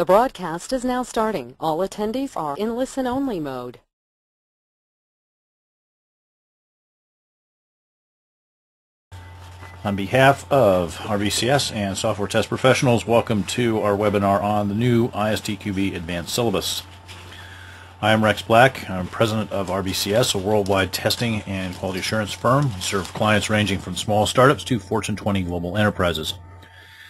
The broadcast is now starting. All attendees are in listen-only mode. On behalf of RBCS and software test professionals, welcome to our webinar on the new ISTQB Advanced Syllabus. I am Rex Black. I'm president of RBCS, a worldwide testing and quality assurance firm. We serve clients ranging from small startups to Fortune 20 global enterprises.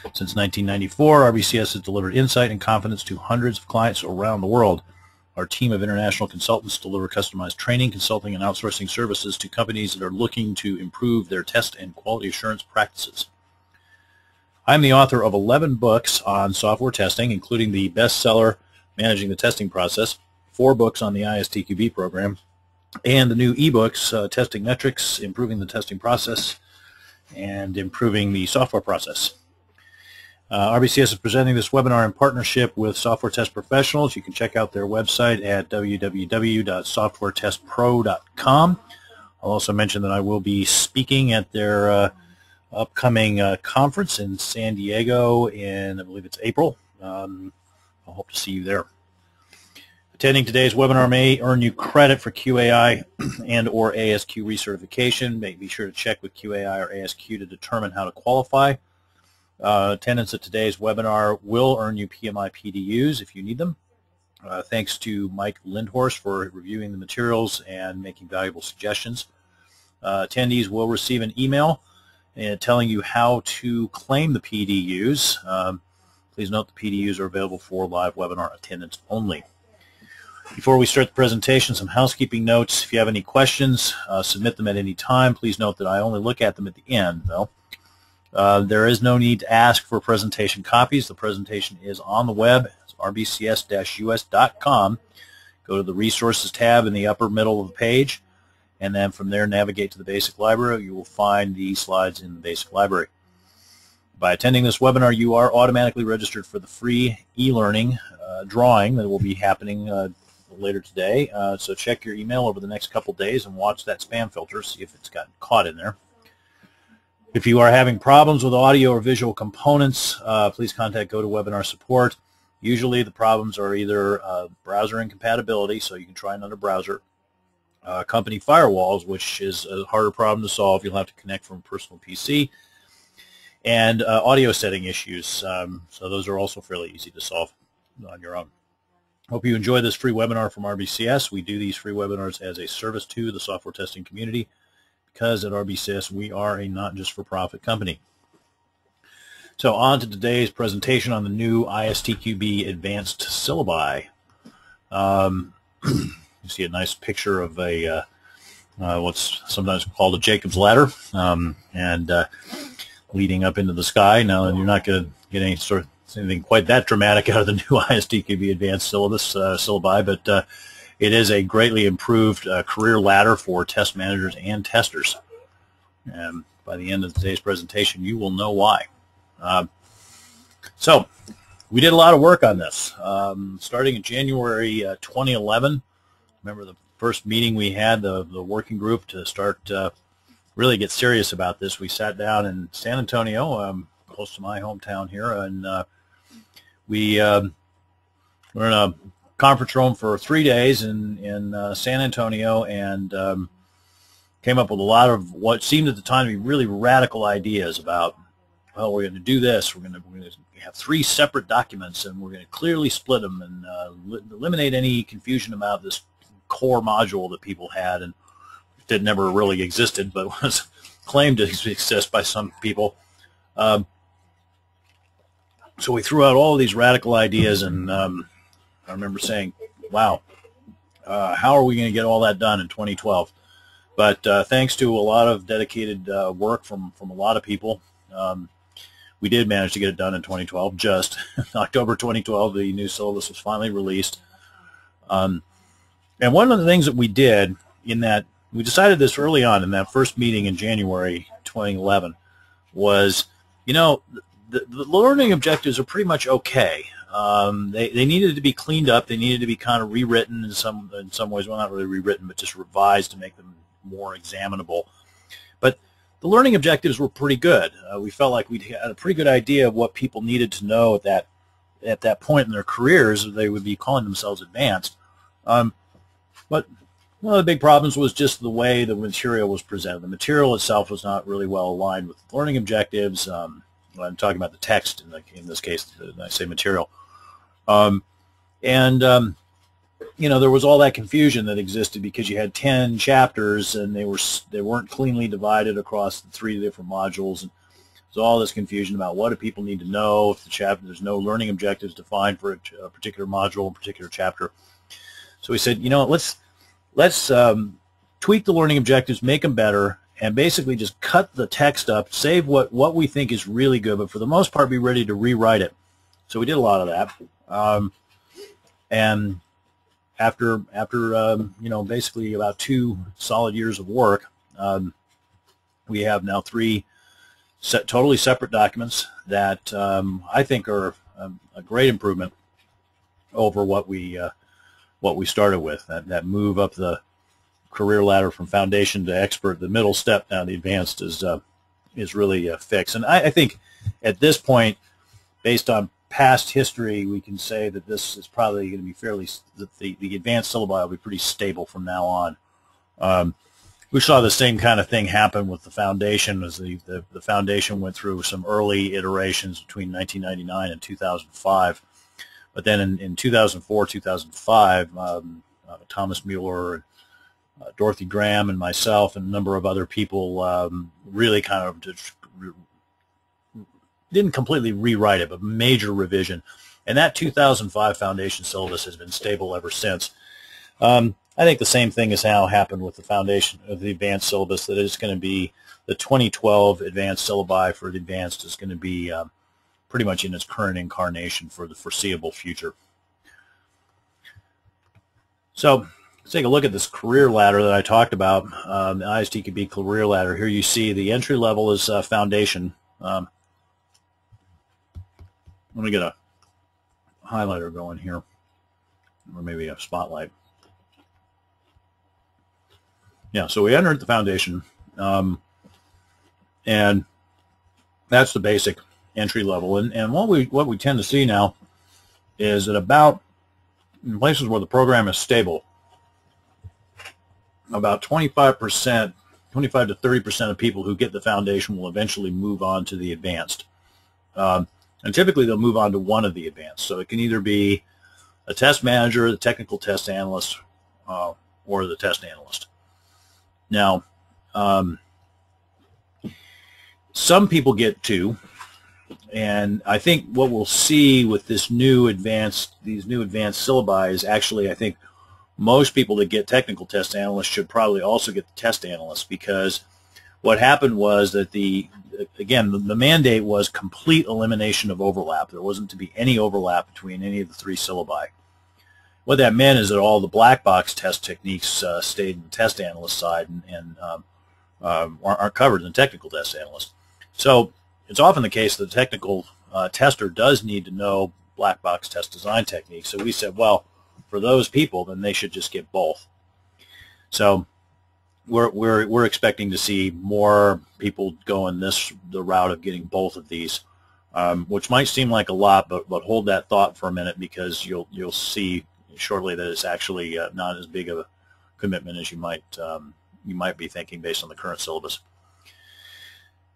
Since 1994, RBCS has delivered insight and confidence to hundreds of clients around the world. Our team of international consultants deliver customized training, consulting, and outsourcing services to companies that are looking to improve their test and quality assurance practices. I'm the author of 11 books on software testing, including the bestseller, Managing the Testing Process, 4 books on the ISTQB program, and the new ebooks, Testing Metrics, Improving the Testing Process, and Improving the Software Process. RBCS is presenting this webinar in partnership with Software Test Professionals. You can check out their website at www.softwaretestpro.com. I'll also mention that I will be speaking at their upcoming conference in San Diego in, I believe it's April. I hope to see you there. Attending today's webinar may earn you credit for QAI and or ASQ recertification. Be sure to check with QAI or ASQ to determine how to qualify. Attendance at today's webinar will earn you PMI PDUs if you need them. Thanks to Mike Lindhorst for reviewing the materials and making valuable suggestions. Attendees will receive an email telling you how to claim the PDUs. Please note the PDUs are available for live webinar attendance only. Before we start the presentation, some housekeeping notes. If you have any questions, submit them at any time. Please note that I only look at them at the end, though. There is no need to ask for presentation copies. The presentation is on the web. It's rbcs-us.com. Go to the Resources tab in the upper middle of the page, and then from there navigate to the Basic Library. You will find the slides in the Basic Library. By attending this webinar, you are automatically registered for the free e-learning drawing that will be happening later today. So check your email over the next couple days and watch that spam filter, see if it's gotten caught in there. If you are having problems with audio or visual components, please contact GoToWebinar support. Usually the problems are either browser incompatibility, so you can try another browser, company firewalls, which is a harder problem to solve. You'll have to connect from a personal PC, and audio setting issues. So those are also fairly easy to solve on your own. Hope you enjoy this free webinar from RBCS. We do these free webinars as a service to the software testing community, because at RBCS we are a not-just-for-profit company. So on to today's presentation on the new ISTQB Advanced Syllabi. You see a nice picture of a what's sometimes called a Jacob's Ladder, and leading up into the sky. Now, you're not going to get anything quite that dramatic out of the new ISTQB Advanced Syllabi, but it is a greatly improved career ladder for test managers and testers. And by the end of today's presentation, you will know why. So we did a lot of work on this. Starting in January 2011, remember the first meeting we had, the working group to start really get serious about this. We sat down in San Antonio, close to my hometown here, and we were in a conference room for 3 days in San Antonio, and came up with a lot of what seemed at the time to be really radical ideas about, well, we're going to do this, we're going to have 3 separate documents, and we're going to clearly split them and eliminate any confusion about this core module that people had, and that never really existed but was claimed to exist by some people. So we threw out all of these radical ideas, and I remember saying, wow, how are we going to get all that done in 2012? But thanks to a lot of dedicated work from a lot of people, we did manage to get it done in 2012. Just October 2012, the new syllabus was finally released. And one of the things that we did in that, we decided this early on in that first meeting in January 2011, was, you know, the learning objectives are pretty much okay. They needed to be cleaned up. They needed to be kind of rewritten in some ways. Well, not really rewritten, but just revised to make them more examinable. But the learning objectives were pretty good. We felt like we had a pretty good idea of what people needed to know at that at that point in their careers, they would be calling themselves advanced. But one of the big problems was just the way the material was presented. The material itself was not really well aligned with learning objectives. I'm talking about the text in this case. I say material, you know, there was all that confusion that existed because you had 10 chapters and they weren't cleanly divided across the 3 different modules. And there's all this confusion about what do people need to know if there's no learning objectives defined for a particular module, a particular chapter. So we said, you know, let's tweak the learning objectives, make them better, and basically just cut the text up, save what we think is really good, but for the most part be ready to rewrite it. So we did a lot of that. And after you know, basically about 2 solid years of work, we have now 3 totally separate documents that I think are a great improvement over what we started with. That move up the career ladder from foundation to expert, the middle step down to advanced is really fixed. And I think at this point, based on past history, we can say that this is probably going to be fairly, the advanced syllabi will be pretty stable from now on. We saw the same kind of thing happen with the foundation as the foundation went through some early iterations between 1999 and 2005. But then in 2004, 2005, Thomas Mueller, Dorothy Graham, and myself, and a number of other people really kind of didn't completely rewrite it, but major revision. And that 2005 foundation syllabus has been stable ever since. I think the same thing has now happened with the foundation of the advanced syllabus, that it's going to be the 2012 advanced syllabi for the advanced is going to be pretty much in its current incarnation for the foreseeable future. So let's take a look at this career ladder that I talked about, the ISTQB career ladder. Here you see the entry level is foundation. Let me get a highlighter going here, or maybe a spotlight. Yeah, so we entered the foundation, and that's the basic entry level. And what we tend to see now is that about, in places where the program is stable, about 25%, 25 to 30% of people who get the foundation will eventually move on to the advanced. And typically they'll move on to one of the advanced. So it can either be a test manager, the technical test analyst, or the test analyst. Now, some people get 2, and I think what we'll see with these new advanced syllabi is actually, I think most people that get technical test analysts should probably also get the test analyst, because what happened was that the mandate was complete elimination of overlap. There wasn't to be any overlap between any of the 3 syllabi. What that meant is that all the black box test techniques stayed in the test analyst side and aren't covered in the technical test analyst. So it's often the case that the technical tester does need to know black box test design techniques. So we said, well, for those people, then they should just get both. So we're expecting to see more people going the route of getting both of these, which might seem like a lot, but hold that thought for a minute, because you'll see shortly that it's actually not as big of a commitment as you might be thinking based on the current syllabus.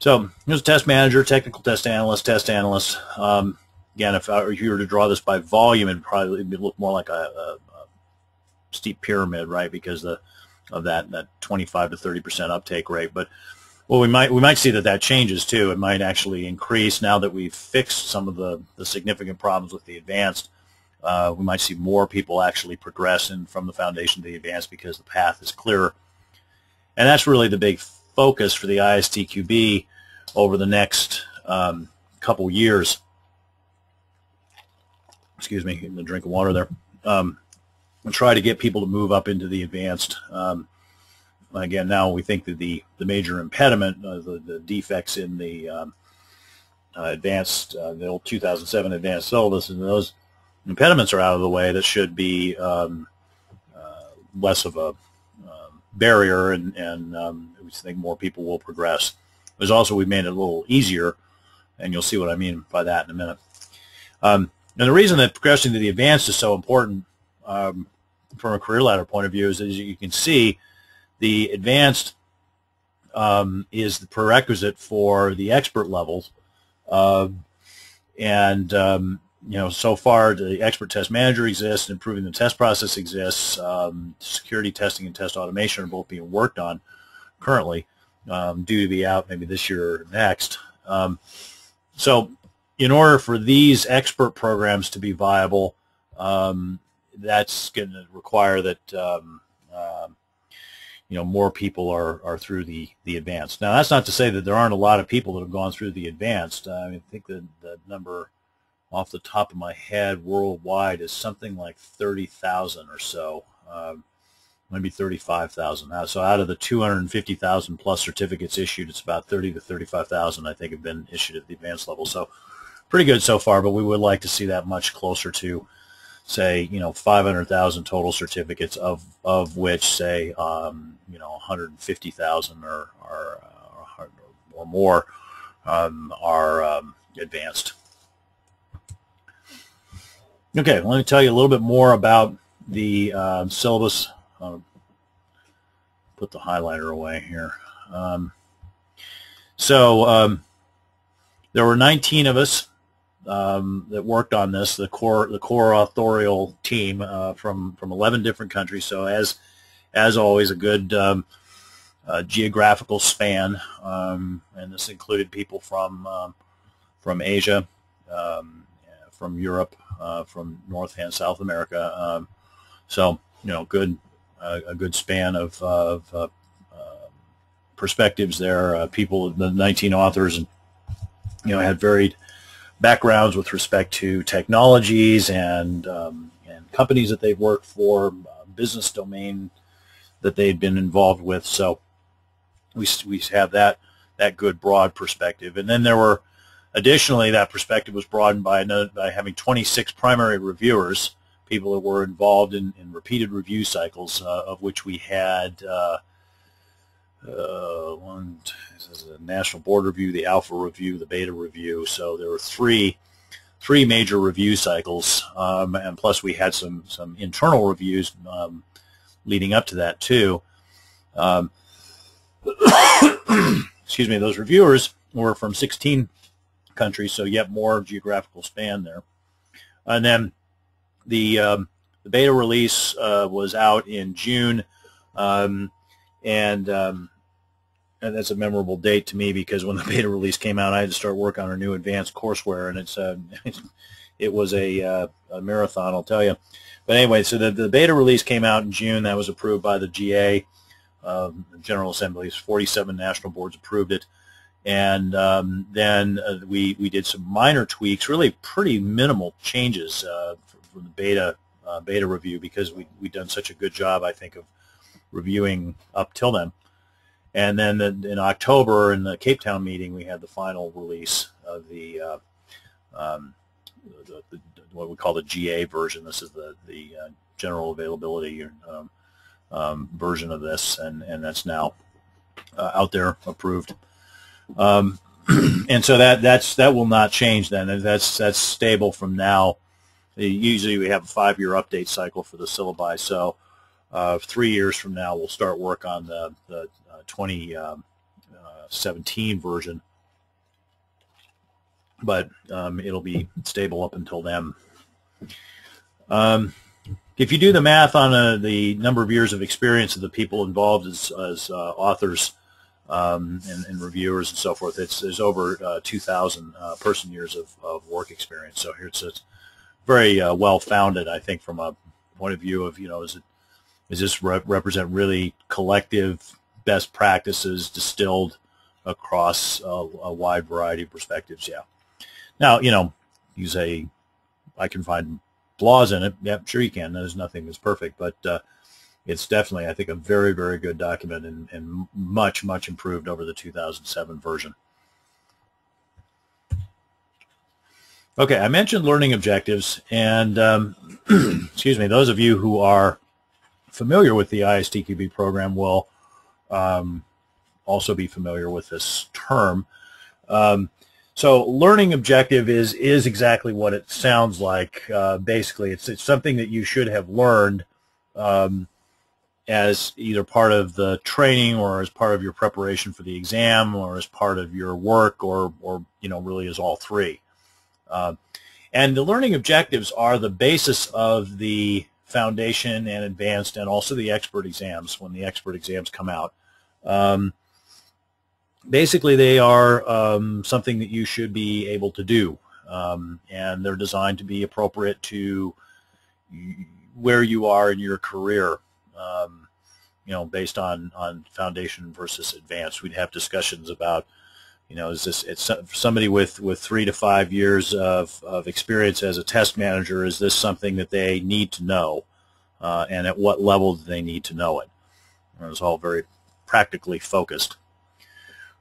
So here's a test manager, technical test analyst, test analyst. Again, if you were to draw this by volume, it'd probably look more like a steep pyramid, right? Because of that 25 to 30% uptake rate. But well, we might see that changes too. It might actually increase now that we've fixed some of the significant problems with the advanced. We might see more people actually progress from the foundation to the advanced because the path is clearer. And that's really the big focus for the ISTQB over the next couple years. Excuse me, getting a drink of water there. We'll try to get people to move up into the advanced. Again, now we think that the major impediment, the defects in the advanced, the old 2007 advanced syllabus, and those impediments are out of the way. That should be less of a barrier, and we think more people will progress. There's also, we've made it a little easier, and you'll see what I mean by that in a minute. And the reason that progressing to the advanced is so important from a career ladder point of view is, as you can see, the advanced is the prerequisite for the expert levels. So far the expert test manager exists, improving the test process exists, security testing and test automation are both being worked on currently, due to be out maybe this year or next. So in order for these expert programs to be viable, that's going to require that more people are through the advanced. Now, that's not to say that there aren't a lot of people that have gone through the advanced. I think the number off the top of my head worldwide is something like 30,000 or so, maybe 35,000. So out of the 250,000 plus certificates issued, it's about 30 to 35,000 I think have been issued at the advanced level. So pretty good so far, but we would like to see that much closer to, say, 500,000 total certificates, of which, say, 150,000 or more are advanced. Okay, let me tell you a little bit more about the syllabus. I'll put the highlighter away here. There were 19 of us that worked on this, the core authorial team from 11 different countries. So as always, a good geographical span, and this included people from Asia, from Europe, from North and South America. A good span of perspectives there. People, the 19 authors, had varied backgrounds with respect to technologies and companies that they've worked for, business domain that they've been involved with. So we have that good broad perspective. And then there were, additionally, that perspective was broadened by having 26 primary reviewers, people that were involved in repeated review cycles, of which we had one, this is a national board review, the alpha review, the beta review. So there were three major review cycles, and plus we had some internal reviews leading up to that too. Excuse me. Those reviewers were from 16 countries, so yet more geographical span there. And then the beta release was out in June, and that's a memorable date to me because when the beta release came out, I had to start work on our new advanced courseware, and it was a marathon, I'll tell you. But anyway, so the beta release came out in June. That was approved by the GA, General Assembly. 47 national boards approved it. And then we did some minor tweaks, really pretty minimal changes from the beta review, because we'd done such a good job, I think, of reviewing up till then. And then in October, in the Cape Town meeting, we had the final release of the what we call the GA version. This is the general availability version of this, and that's now out there, approved. And so that will not change then. That's stable from now. Usually we have a 5-year update cycle for the syllabi. So 3 years from now we'll start work on the 2017 version. But it'll be stable up until then. If you do the math on the number of years of experience of the people involved as authors and reviewers and so forth, there's over 2,000 person years of work experience. So here it's very well-founded, I think, from a point of view of, does this represent really collective best practices distilled across a wide variety of perspectives? Yeah. Now, you say, I can find flaws in it. Yeah, sure you can. There's nothing that's perfect, but it's definitely, I think, a very, very good document and much, much improved over the 2007 version. Okay, I mentioned learning objectives, and excuse me, those of you who are familiar with the ISTQB program will also be familiar with this term. So learning objective is exactly what it sounds like. Basically, it's something that you should have learned as either part of the training or as part of your preparation for the exam or as part of your work or really as all three. And the learning objectives are the basis of the foundation and advanced and also the expert exams when the expert exams come out. Basically, they are something that you should be able to do, and they're designed to be appropriate to where you are in your career, based on foundation versus advanced. We'd have discussions about, is this, it's somebody with 3 to 5 years of experience as a test manager, is this something that they need to know, and at what level do they need to know it? It's all very practically focused.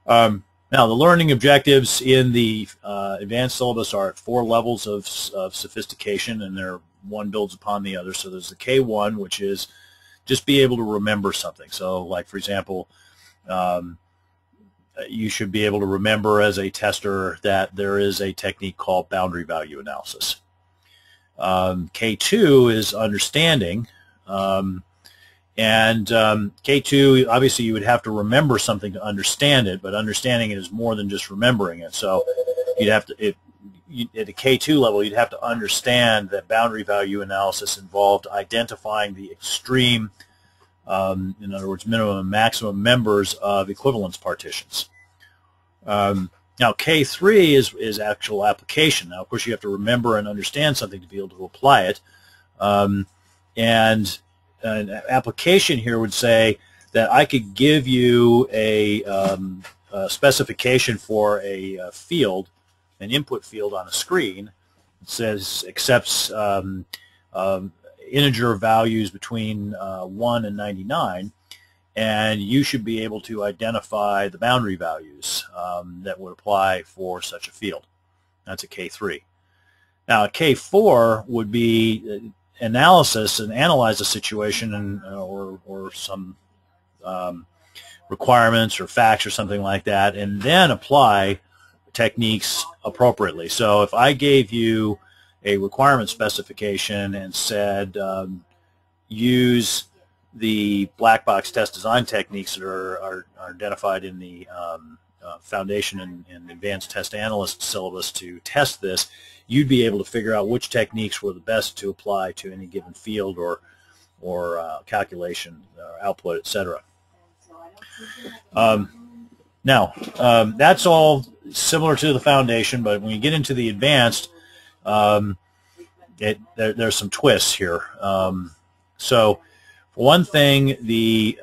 Now, the learning objectives in the advanced syllabus are at 4 levels of sophistication, and one builds upon the other. So there's the K1, which is just be able to remember something. So, like, for example, you should be able to remember as a tester that there is a technique called boundary value analysis. K2 is understanding. And K2, obviously you would have to remember something to understand it, but understanding it is more than just remembering it. So you'd have to, at the K2 level, you'd have to understand that boundary value analysis involved identifying the extreme, in other words, minimum and maximum members of equivalence partitions. Now K3 is actual application. Now, of course, you have to remember and understand something to be able to apply it. And an application here would say that I could give you a specification for a field, an input field on a screen. It says accepts integer values between 1 and 99, and you should be able to identify the boundary values that would apply for such a field. That's a K3. Now, a K4 would be analysis and analyze a situation and or some requirements or facts or something like that, and then apply techniques appropriately. So if I gave you a requirement specification and said use the black box test design techniques that are identified in the Foundation and Advanced Test Analyst syllabus to test this, you'd be able to figure out which techniques were the best to apply to any given field or calculation, output, etc. Now, that's all similar to the foundation, but when you get into the advanced, there's some twists here. So, for one thing, the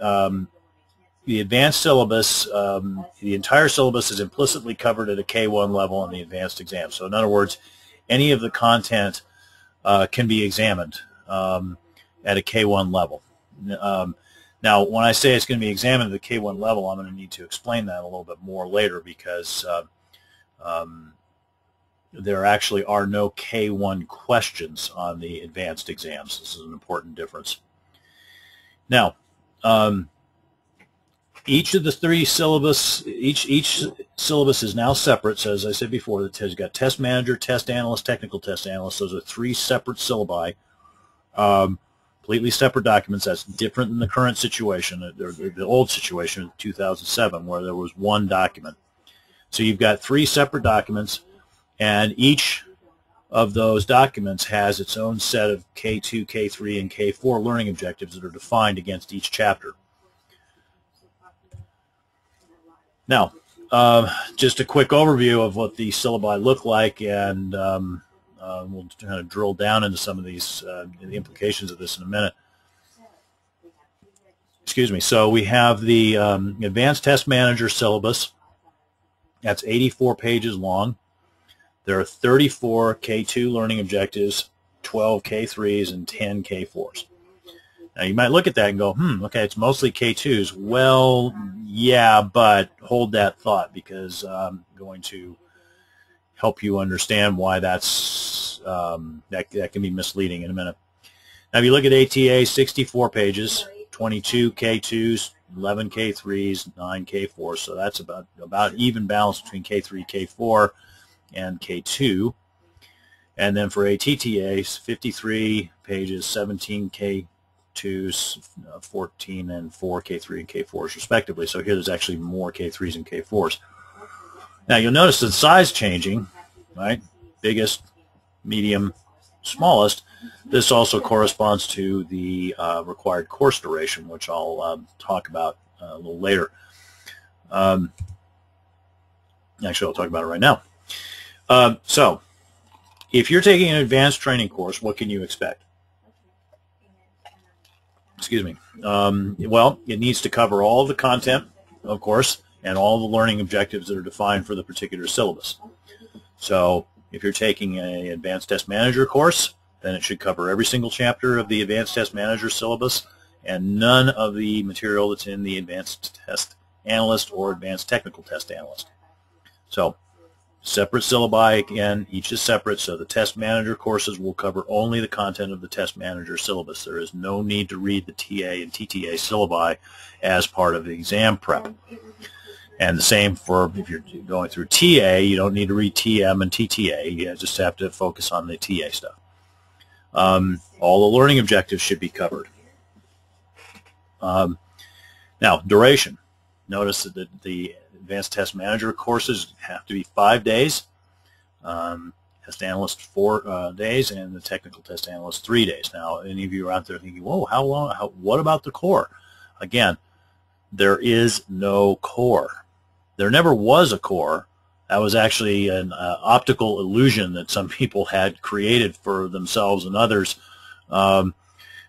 advanced syllabus, the entire syllabus is implicitly covered at a K1 level in the advanced exam. So, in other words, any of the content can be examined at a K1 level. Now, when I say it's going to be examined at the K1 level, I'm going to need to explain that a little bit more later, because there actually are no K1 questions on the advanced exams. This is an important difference. Now, each of the 3 syllabus, each syllabus is now separate. So as I said before, you've got test manager, test analyst, technical test analyst. Those are 3 separate syllabi, completely separate documents. That's different than the current situation, the old situation in 2007, where there was 1 document. So you've got 3 separate documents, and each of those documents has its own set of K2, K3, and K4 learning objectives that are defined against each chapter. Now, just a quick overview of what the syllabi look like, and we'll kind of drill down into some of these the implications of this in a minute. Excuse me. So we have the Advanced Test Manager syllabus. That's 84 pages long. There are 34 K2 learning objectives, 12 K3s, and 10 K4s. Now, you might look at that and go, okay, it's mostly K2s. Well, yeah, but hold that thought, because I'm going to help you understand why that's that can be misleading in a minute. Now, if you look at ATA, 64 pages, 22 K2s, 11 K3s, 9 K4s. So that's about even balance between K3 and K4. and K2. And then for ATTA, 53 pages, 17 K2s, 14 and 4 K3 and K4s respectively. So here there's actually more K3s and K4s. Now you'll notice the size changing, right? Biggest, medium, smallest. This also corresponds to the required course duration, which I'll talk about a little later. Actually, I'll talk about it right now. So, if you're taking an advanced training course, what can you expect? Excuse me. Well, it needs to cover all the content, of course, and all the learning objectives that are defined for the particular syllabus. So, if you're taking an Advanced Test Manager course, then it should cover every single chapter of the Advanced Test Manager syllabus and none of the material that's in the Advanced Test Analyst or Advanced Technical Test Analyst. So, separate syllabi, again, each is separate, so the Test Manager courses will cover only the content of the Test Manager syllabus. There is no need to read the TA and TTA syllabi as part of the exam prep. And the same for if you're going through TA, you don't need to read TM and TTA. You just have to focus on the TA stuff. All the learning objectives should be covered. Now, duration. Notice that the Advanced Test Manager courses have to be 5 days, Test Analyst 4 days, and the Technical Test Analyst 3 days. Now, any of you are out there thinking, whoa, how long? What about the core? Again, there is no core. There never was a core. That was actually an optical illusion that some people had created for themselves and others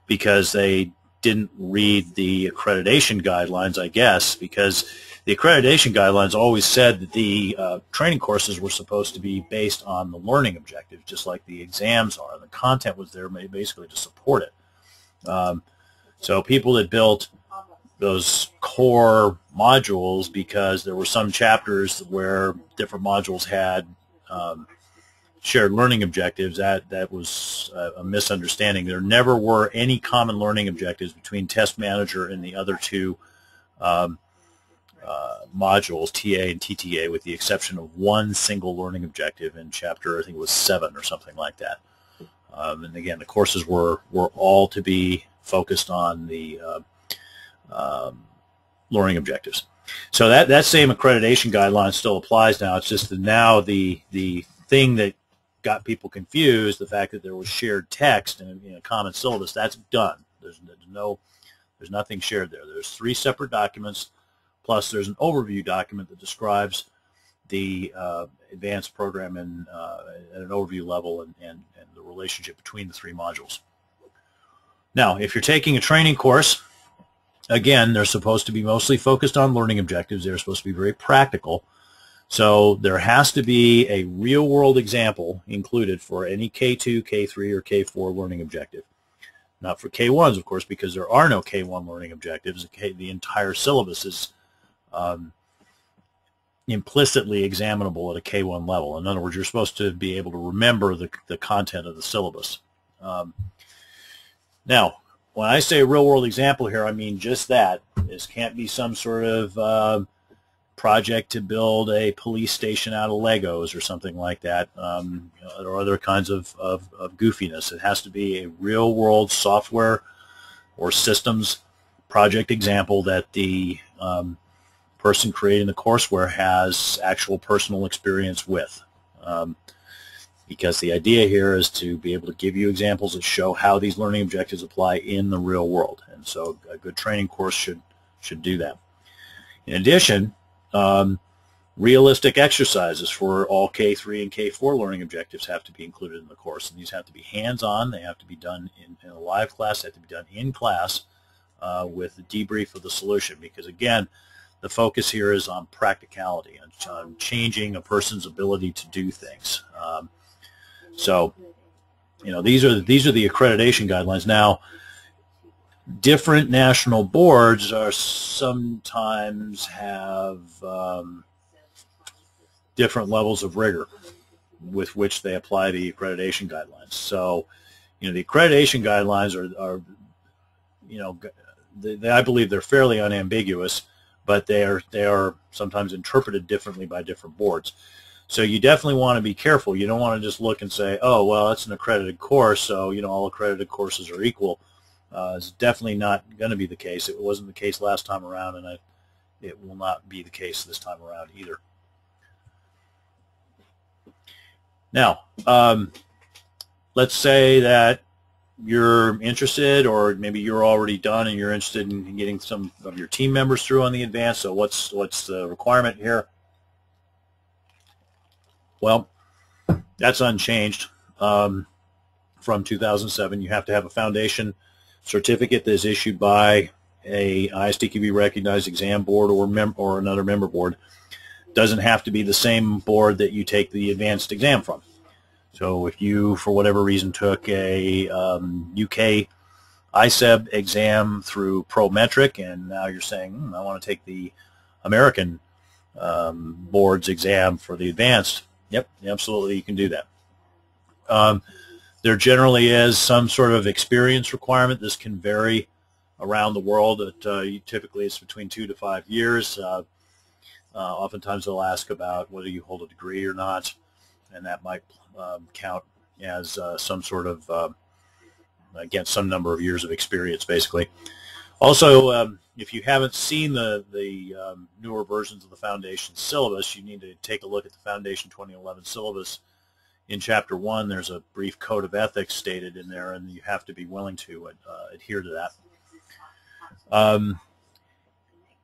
because they didn't read the accreditation guidelines, I guess, because the accreditation guidelines always said that the training courses were supposed to be based on the learning objectives, just like the exams are. The content was there basically to support it. So people that built those core modules, because there were some chapters where different modules had shared learning objectives, that was a misunderstanding. There never were any common learning objectives between Test Manager and the other two modules, TA and TTA, with the exception of one single learning objective in chapter, I think it was 7 or something like that. And again, the courses were all to be focused on the learning objectives. So that same accreditation guideline still applies now. It's just that now the thing that got people confused, the fact that there was shared text in a common syllabus, that's done. There's nothing shared there. There's 3 separate documents, plus there's an overview document that describes the advanced program at an overview level and the relationship between the 3 modules. Now, if you're taking a training course, again, they're supposed to be mostly focused on learning objectives. They're supposed to be very practical. So there has to be a real-world example included for any K2, K3, or K4 learning objective. Not for K1s, of course, because there are no K1 learning objectives. The entire syllabus is implicitly examinable at a K1 level. In other words, you're supposed to be able to remember the content of the syllabus. Now, when I say real-world example here, I mean just that. This can't be some sort of project to build a police station out of Legos or something like that, or other kinds of goofiness. It has to be a real-world software or systems project example that the person creating the courseware has actual personal experience with. Because the idea here is to be able to give you examples that show how these learning objectives apply in the real world. And so a good training course should do that. In addition, realistic exercises for all K3 and K4 learning objectives have to be included in the course. And these have to be hands-on. They have to be done in a live class. They have to be done in class with the debrief of the solution. Because, again, the focus here is on practicality, on changing a person's ability to do things. So, you know, these are the accreditation guidelines. Now, different national boards are sometimes have different levels of rigor with which they apply the accreditation guidelines. So, you know, the accreditation guidelines are you know, I believe they're fairly unambiguous, but they are sometimes interpreted differently by different boards. So you definitely want to be careful. You don't want to just look and say, oh, well, it's an accredited course, so all accredited courses are equal. It's definitely not going to be the case. It wasn't the case last time around, and it will not be the case this time around either. Now, let's say that you're interested, or maybe you're already done and you're interested in getting some of your team members through on the advanced. So what's the requirement here? Well, that's unchanged from 2007. You have to have a foundation certificate that is issued by a ISTQB recognized exam board or another member board. Doesn't have to be the same board that you take the advanced exam from. So if you, for whatever reason, took a UK ISEB exam through Prometric, and now you're saying, I want to take the American board's exam for the advanced, yep, absolutely, you can do that. There generally is some sort of experience requirement. This can vary around the world. Typically, it's between 2 to 5 years. Oftentimes, they'll ask about whether you hold a degree or not, and that might count as some sort of, again, some number of years of experience, basically. Also, if you haven't seen the newer versions of the Foundation syllabus, you need to take a look at the Foundation 2011 syllabus. In Chapter 1, there's a brief code of ethics stated in there, and you have to be willing to adhere to that.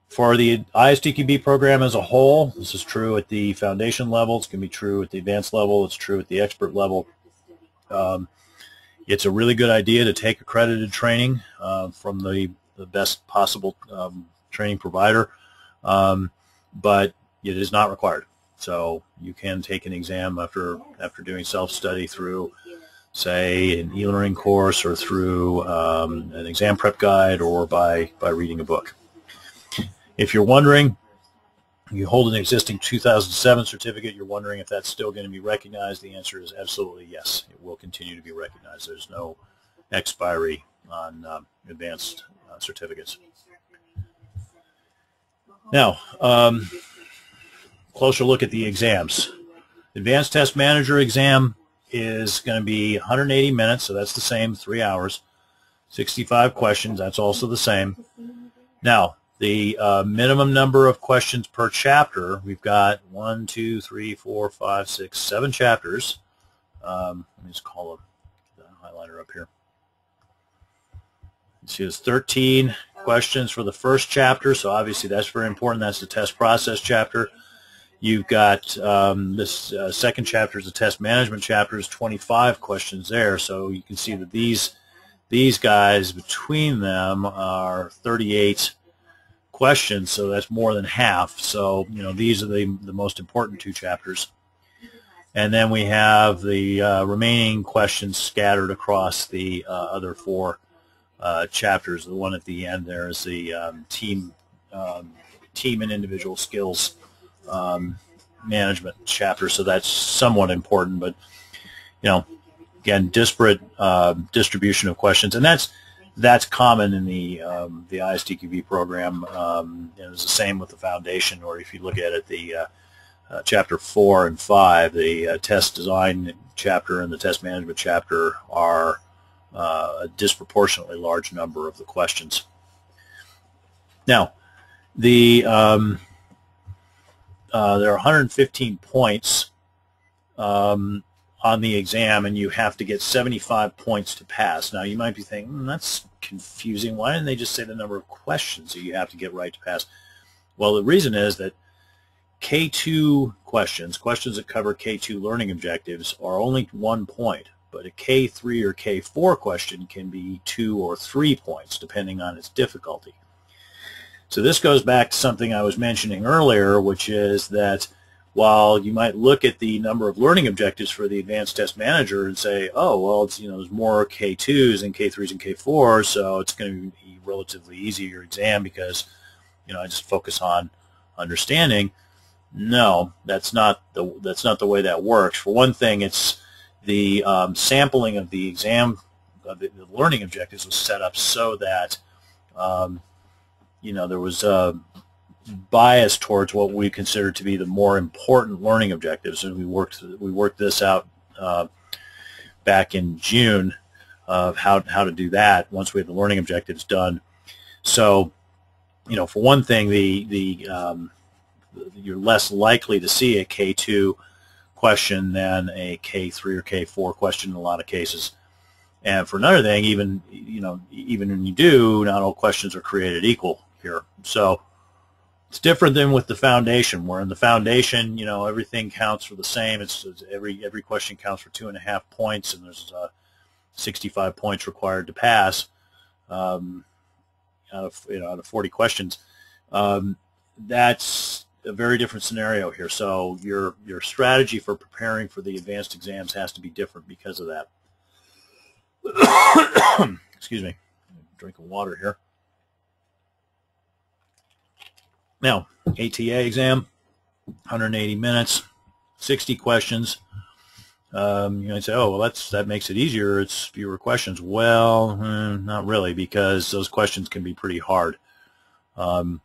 For the ISTQB program as a whole, this is true at the foundation level, it's going to be true at the advanced level, it's true at the expert level. It's a really good idea to take accredited training from the best possible training provider, but it is not required. So you can take an exam after doing self-study through, say, an e-learning course or through an exam prep guide or by reading a book. If you're wondering, you hold an existing 2007 certificate, you're wondering if that's still going to be recognized, the answer is absolutely yes. It will continue to be recognized. There's no expiry on advanced certificates. Now, closer look at the exams. Advanced Test Manager exam is going to be 180 minutes, so that's the same, 3 hours. 65 questions, that's also the same. Now, the minimum number of questions per chapter, we've got 1, 2, 3, 4, 5, 6, 7 chapters. Let me just call the highlighter up here. You see, it's 13 questions for the first chapter, so obviously that's very important. That's the test process chapter. You've got this second chapter is the test management chapter, is 25 questions there. So you can see that these guys, between them, are 38 questions, so that's more than half. So these are the most important 2 chapters, and then we have the remaining questions scattered across the other 4 chapters. The one at the end there is the team and individual skills management chapter, so that's somewhat important, but again, disparate distribution of questions, and that's common in the ISTQB program. And it's the same with the foundation, or if you look at it, the chapter 4 and 5, the test design chapter and the test management chapter are a disproportionately large number of the questions. Now, there are 115 points on the exam, and you have to get 75 points to pass. Now, you might be thinking, that's confusing. Why didn't they just say the number of questions that you have to get right to pass? Well, the reason is that K2 questions that cover K2 learning objectives, are only 1 point, but a K3 or K4 question can be 2 or 3 points, depending on its difficulty. So this goes back to something I was mentioning earlier, which is that while you might look at the number of learning objectives for the Advanced Test Manager and say, oh, well, it's, there's more K2s and K3s and K4s, so it's going to be relatively easy your exam because, I just focus on understanding. No, that's not the way that works. For one thing, it's the sampling of the exam, the learning objectives was set up so that, there was biased towards what we consider to be the more important learning objectives, and we worked this out back in June of how to do that once we had the learning objectives done. So, for one thing, you're less likely to see a K2 question than a K3 or K4 question in a lot of cases. And for another thing, even when you do, not all questions are created equal here. So it's different than with the foundation, where in the foundation, everything counts for the same. It's every question counts for 2.5 points, and there's 65 points required to pass out of 40 questions. That's a very different scenario here. So your strategy for preparing for the advanced exams has to be different because of that. Excuse me. Drink of water here. Now, ATA exam, 180 minutes, 60 questions. You might say, oh, well, that makes it easier. It's fewer questions. Well, not really, because those questions can be pretty hard. The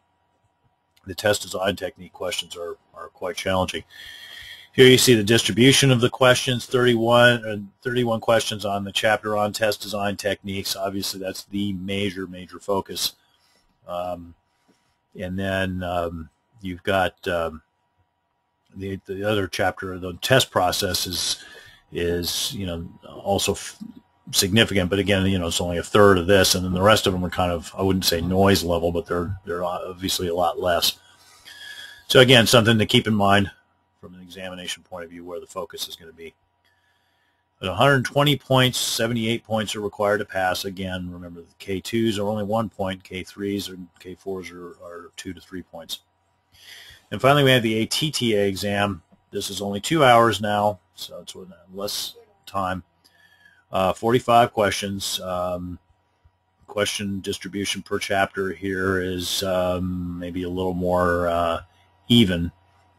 test design technique questions are quite challenging. Here you see the distribution of the questions, 31 questions on the chapter on test design techniques. Obviously, that's the major focus. And then you've got the other chapter, the test process is also significant, but again, it's only a third of this, and then the rest of them are kind of, I wouldn't say noise level, but they're obviously a lot less. So again, something to keep in mind from an examination point of view where the focus is going to be. At 120 points, 78 points are required to pass. Again, remember the K2s are only 1 point, K3s and K4s are 2 to 3 points. And finally, we have the ATTA exam. This is only 2 hours now, so it's less time. 45 questions. Question distribution per chapter here is maybe a little more even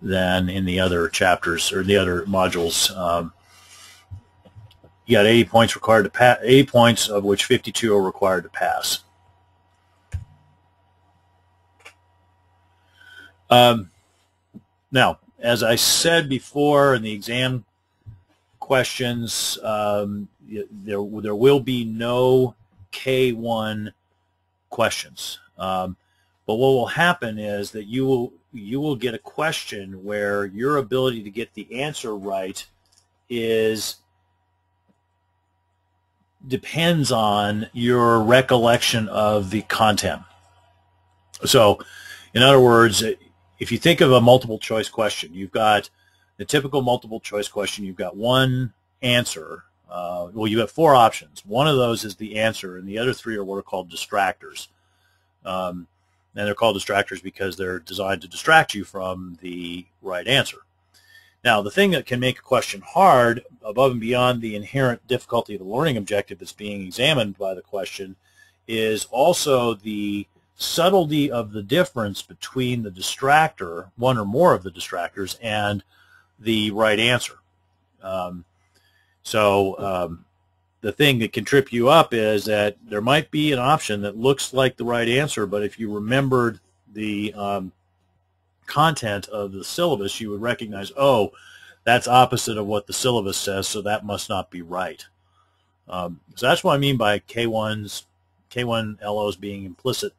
than in the other chapters or the other modules. You got 80 points required to pass, 80 points of which 52 are required to pass. Now, as I said before, in the exam questions, there will be no K1 questions. But what will happen is that you will get a question where your ability to get the answer right depends on your recollection of the content. So, in other words, if you think of a multiple choice question, you've got the typical multiple choice question. You've got one answer. Well, you have 4 options. One of those is the answer, and the other 3 are what are called distractors. And they're called distractors because they're designed to distract you from the right answer. Now, the thing that can make a question hard, above and beyond the inherent difficulty of the learning objective that's being examined by the question, is also the subtlety of the difference between the distractor, one or more of the distractors, and the right answer. The thing that can trip you up is that there might be an option that looks like the right answer, but if you remembered the content of the syllabus, you would recognize, oh, that's opposite of what the syllabus says, so that must not be right. So that's what I mean by K1 LOs being implicit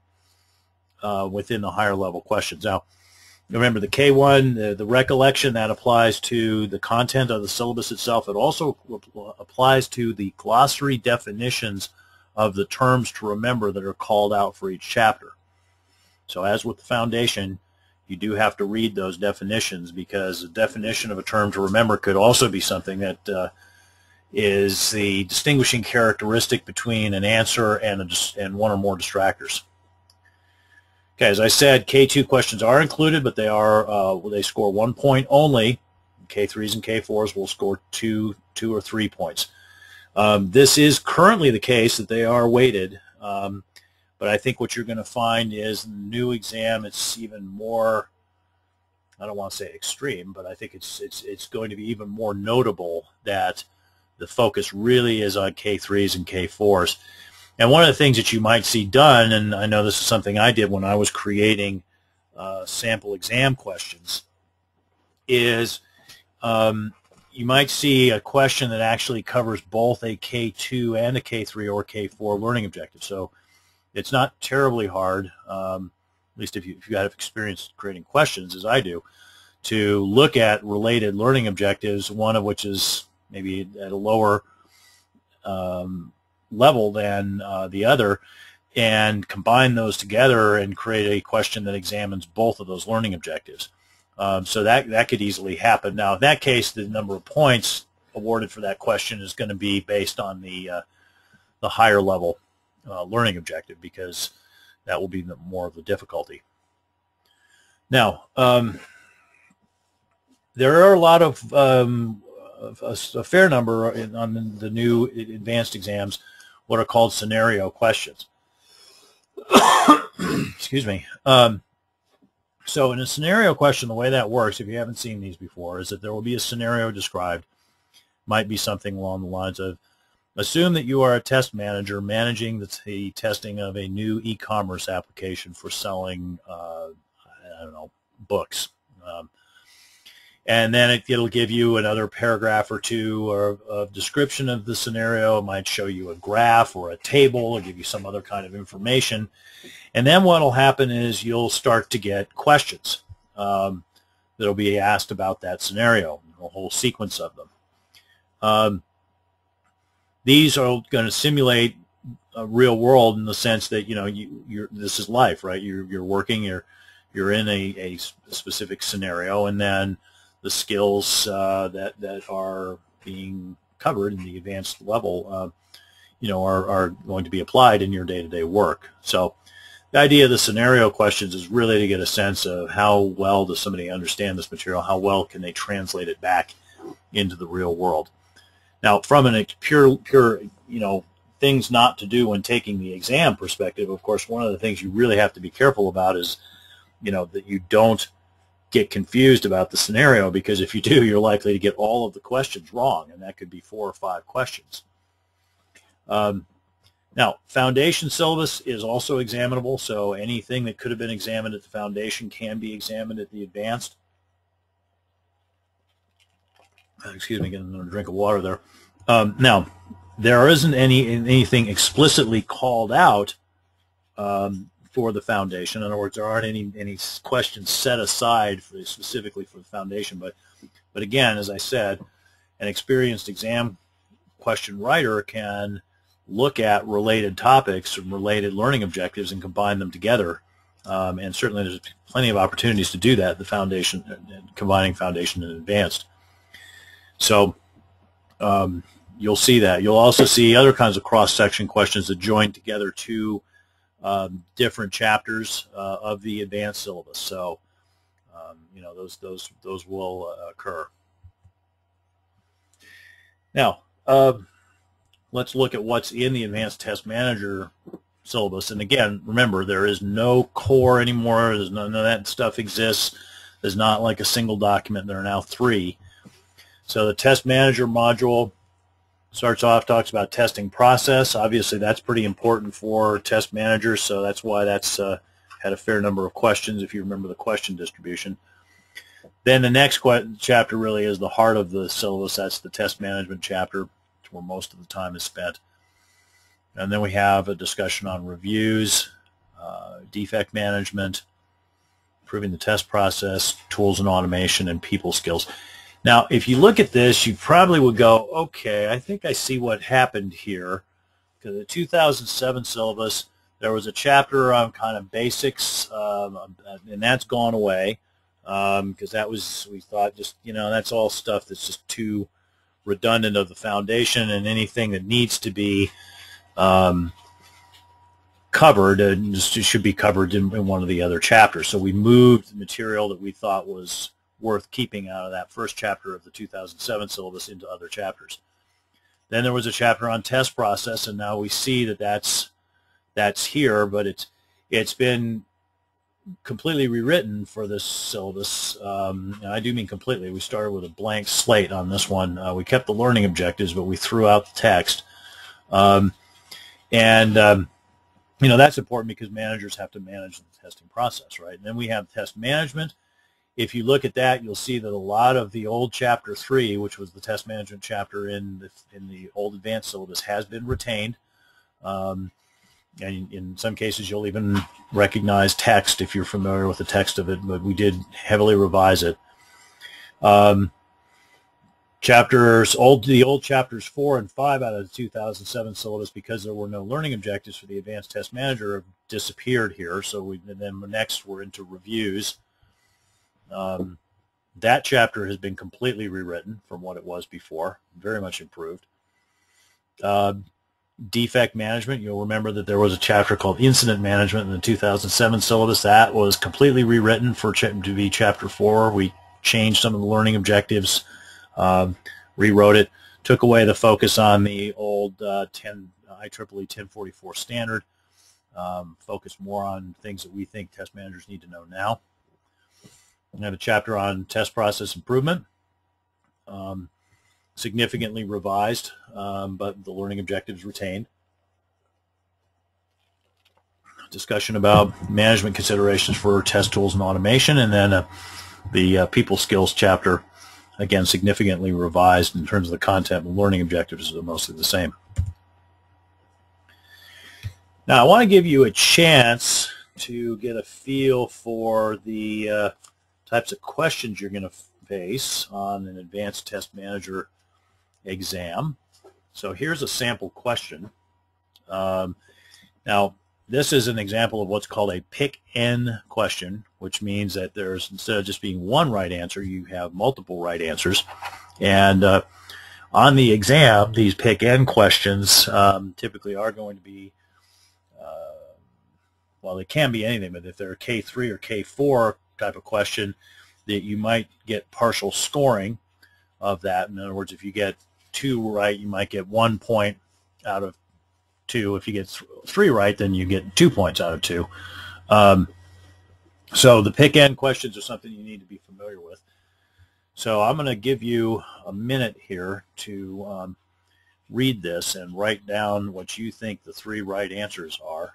within the higher level questions. Now, remember the K1, the recollection, that applies to the content of the syllabus itself. It also applies to the glossary definitions of the terms to remember that are called out for each chapter. So as with the foundation, you do have to read those definitions, because the definition of a term to remember could also be something that is the distinguishing characteristic between an answer and one or more distractors. Okay, as I said, K2 questions are included, but they score 1 point only. K3s and K4s will score 2 or 3 points. This is currently the case that they are weighted, but I think what you're going to find is in the new exam, it's even more, I don't want to say extreme, but I think it's going to be even more notable that the focus really is on K3s and K4s. And one of the things that you might see done, and I know this is something I did when I was creating sample exam questions is you might see a question that actually covers both a K2 and a K3 or K4 learning objective. So it's not terribly hard, at least if you have experience creating questions, as I do, to look at related learning objectives, one of which is maybe at a lower level than the other, and combine those together and create a question that examines both of those learning objectives. So that could easily happen. Now, in that case, the number of points awarded for that question is going to be based on the higher level learning objective, because that will be more of the difficulty. Now, there are a lot of a fair number on the new advanced exams, what are called scenario questions. Excuse me. So in a scenario question, the way that works, if you haven't seen these before, is that there will be a scenario described. Might be something along the lines of, assume that you are a test manager managing the testing of a new e-commerce application for selling, I don't know, books. And then it'll give you another paragraph or two of description of the scenario. It might show you a graph or a table or give you some other kind of information. And then what will happen is you'll start to get questions that will be asked about that scenario, a whole sequence of them. These are going to simulate a real world in the sense that, you know, this is life, right? You're working, you're in a specific scenario, and then the skills that are being covered in the advanced level, you know, are going to be applied in your day-to-day work. So the idea of the scenario questions is really to get a sense of how well does somebody understand this material, how well can they translate it back into the real world. Now, from a pure, you know, things not to do when taking the exam perspective, of course, one of the things you really have to be careful about is, you know, that you don't get confused about the scenario, because if you do, you're likely to get all of the questions wrong, and that could be 4 or 5 questions. Now, foundation syllabus is also examinable, so anything that could have been examined at the foundation can be examined at the advanced. Excuse me, getting another drink of water there. Now, there isn't anything explicitly called out for the foundation. In other words, there aren't any questions set aside specifically for the foundation. But again, as I said, an experienced exam question writer can look at related topics and related learning objectives and combine them together. And certainly there's plenty of opportunities to do that, the foundation, combining foundation and advanced. So you'll see that. You'll also see other kinds of cross-section questions that join together two different chapters of the advanced syllabus. So you know, those will occur. Now, let's look at what's in the Advanced Test Manager syllabus. And again, remember, there is no core anymore. There's none of that stuff exists. There's not like a single document. There are now 3. So the Test Manager module starts off, talks about testing process. Obviously, that's pretty important for test managers, so that's why that's had a fair number of questions, if you remember the question distribution. Then the next chapter really is the heart of the syllabus. That's the test management chapter, where most of the time is spent. And then we have a discussion on reviews, defect management, improving the test process, tools and automation, and people skills. Now, if you look at this, you probably would go, okay, I think I see what happened here. Because the 2007 syllabus, there was a chapter on kind of basics, and that's gone away. Because that was, we thought, just, you know, that's all stuff that's just too redundant of the foundation, and anything that needs to be covered should be covered in one of the other chapters. So we moved the material that we thought was worth keeping out of that first chapter of the 2007 syllabus into other chapters. Then there was a chapter on test process, and now we see that that's here, but it's been completely rewritten for this syllabus. And I do mean completely. We started with a blank slate on this one. We kept the learning objectives, but we threw out the text. And that's important because managers have to manage the testing process, right? And then we have test management. If you look at that, you'll see that a lot of the old Chapter 3, which was the test management chapter in the old advanced syllabus, has been retained. And in some cases, you'll even recognize text if you're familiar with the text of it, but we did heavily revise it. The old chapters 4 and 5 out of the 2007 syllabus, because there were no learning objectives for the advanced test manager, have disappeared here. So then next we're into reviews. That chapter has been completely rewritten from what it was before, very much improved. Defect management, you'll remember that there was a chapter called incident management in the 2007 syllabus. That was completely rewritten to be chapter 4. We changed some of the learning objectives, rewrote it, took away the focus on the old IEEE 1044 standard, focused more on things that we think test managers need to know now. We have a chapter on test process improvement, significantly revised, but the learning objectives retained. Discussion about management considerations for test tools and automation, and then the people skills chapter, again, significantly revised in terms of the content. The learning objectives are mostly the same. Now, I want to give you a chance to get a feel for the types of questions you're going to face on an advanced test manager exam. So here's a sample question. Now, this is an example of what's called a pick-n question, which means that there's, instead of just being one right answer, you have multiple right answers. And on the exam, these pick-n questions typically are going to be, well, they can be anything, but if they're a K3 or K4 type of question, that you might get partial scoring of that. In other words, if you get 2 right, you might get 1 point out of 2. If you get 3 right, then you get 2 points out of 2. So the pick-n questions are something you need to be familiar with. So I'm going to give you a minute here to read this and write down what you think the 3 right answers are.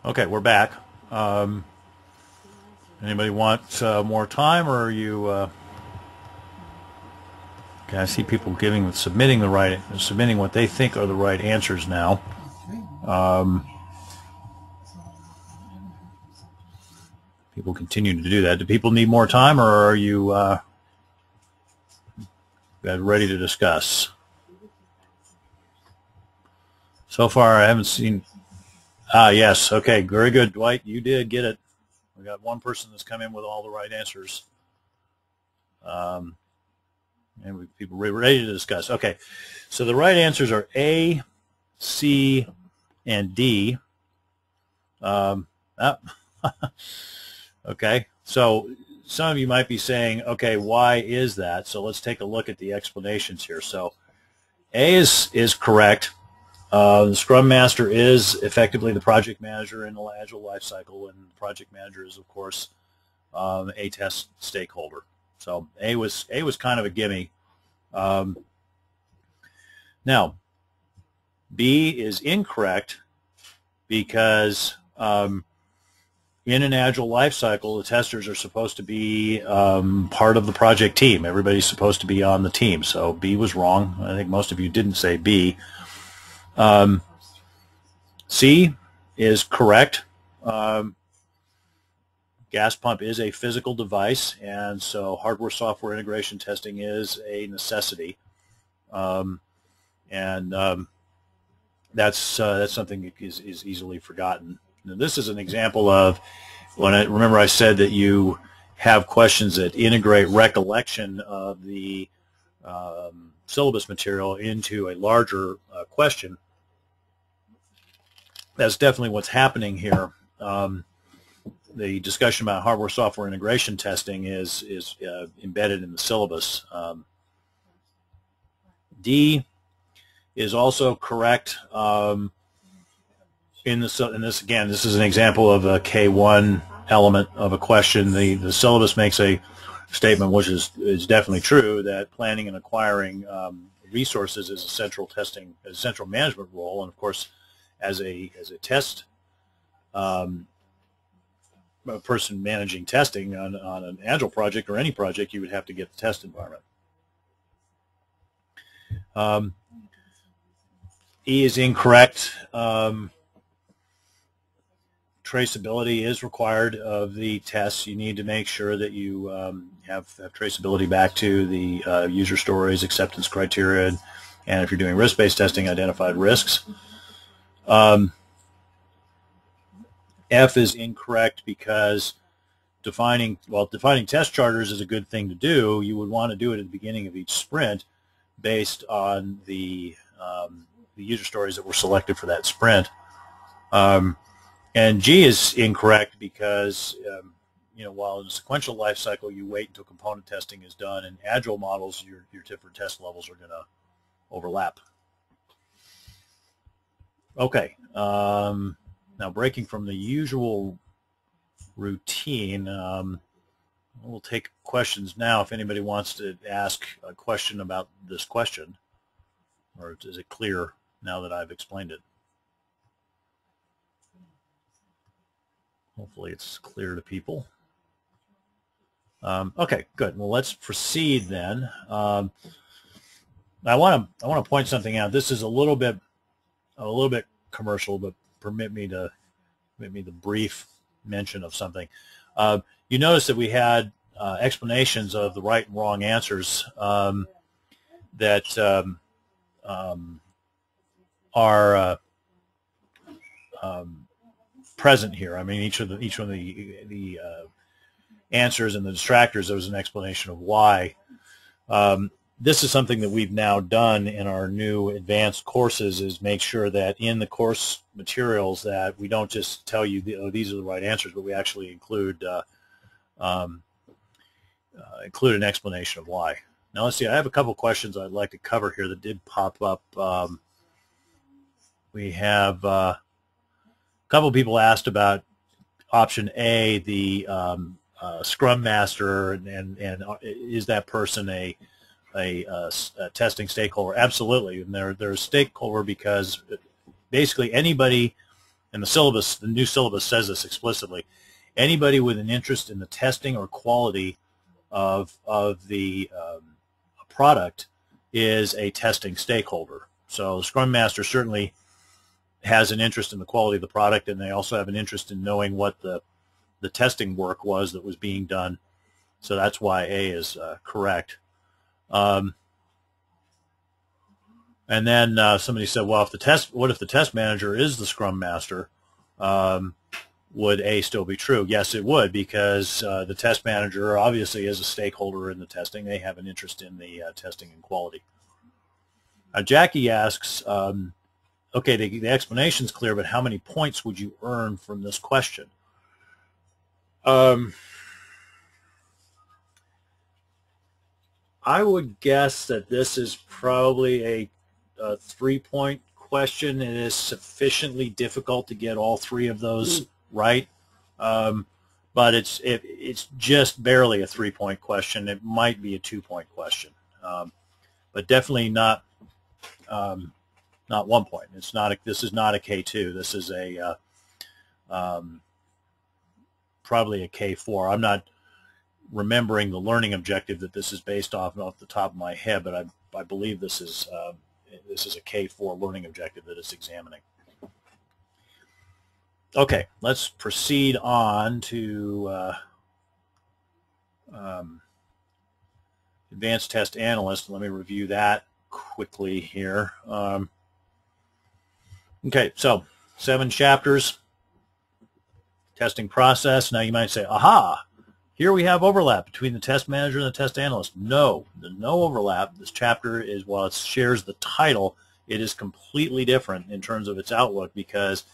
Okay, we're back. Anybody want more time, or are you Okay, I see people submitting what they think are the right answers now. People continue to do that. Do people need more time, or are you ready to discuss? So far, I haven't seen. Yes. Okay. Very good, Dwight. You did get it. We got one person that's come in with all the right answers. And people ready to discuss. Okay. So the right answers are A, C, and D. Okay. So some of you might be saying, okay, why is that? So let's take a look at the explanations here. So A is correct. The Scrum Master is effectively the project manager in the Agile lifecycle, and the project manager is, of course, a test stakeholder. So A was kind of a gimme. Now, B is incorrect because in an Agile lifecycle, the testers are supposed to be part of the project team. Everybody's supposed to be on the team. So B was wrong. I think most of you didn't say B. C is correct. Gas pump is a physical device, and so hardware-software integration testing is a necessity. That's something that is easily forgotten. Now, this is an example of remember I said that you have questions that integrate recollection of the syllabus material into a larger question. That's definitely what's happening here. The discussion about hardware-software integration testing is embedded in the syllabus. D is also correct. In this again, this is an example of a K1 element of a question. The syllabus makes a statement, which is definitely true, that planning and acquiring resources is a central management role, and of course, as a test a person managing testing on an Agile project or any project, you would have to get the test environment. E is incorrect. Traceability is required of the tests. You need to make sure that you have traceability back to the user stories, acceptance criteria, and if you're doing risk-based testing, identified risks. F is incorrect because defining test charters is a good thing to do. You would want to do it at the beginning of each sprint based on the user stories that were selected for that sprint. And G is incorrect because while in a sequential life cycle you wait until component testing is done, in Agile models your different test levels are going to overlap. Okay. Now, breaking from the usual routine, we'll take questions now if anybody wants to ask a question about this question, or is it clear now that I've explained it? Hopefully it's clear to people. Okay, good. Well, let's proceed then. I want to point something out. This is a little bit commercial, but permit me the brief mention of something. You notice that we had explanations of the right and wrong answers that are present here. I mean, each one of the answers and the distractors, there was an explanation of why. This is something that we've now done in our new advanced courses, is make sure that in the course materials that we don't just tell you these are the right answers, but we actually include an explanation of why. Now let's see, I have a couple questions I'd like to cover here that did pop up. We have a couple people asked about option A, the Scrum Master, and is that person a testing stakeholder? Absolutely, and they're a stakeholder because basically anybody, and the new syllabus says this explicitly, anybody with an interest in the testing or quality of the product is a testing stakeholder. So the Scrum Master certainly has an interest in the quality of the product, and they also have an interest in knowing what the testing work was that was being done. So that's why A is correct. And then somebody said, well, what if the test manager is the Scrum Master? Would A still be true? Yes, it would, because the test manager obviously is a stakeholder in the testing. They have an interest in the testing and quality. Jackie asks, okay, the explanation's clear, but how many points would you earn from this question? I would guess that this is probably a 3-point question. It is sufficiently difficult to get all 3 of those right, but it's just barely a 3-point question. It might be a 2-point question, but definitely not 1 point. It's not. This is not a K2. This is a probably a K4. I'm not remembering the learning objective that this is based off the top of my head, but I believe this is a K4 learning objective that it's examining. Okay, let's proceed on to Advanced Test Analyst. Let me review that quickly here. Okay, so 7 chapters, testing process. Now you might say, aha, here we have overlap between the test manager and the test analyst. No, there's no overlap. This chapter is, while it shares the title, it is completely different in terms of its outlook, because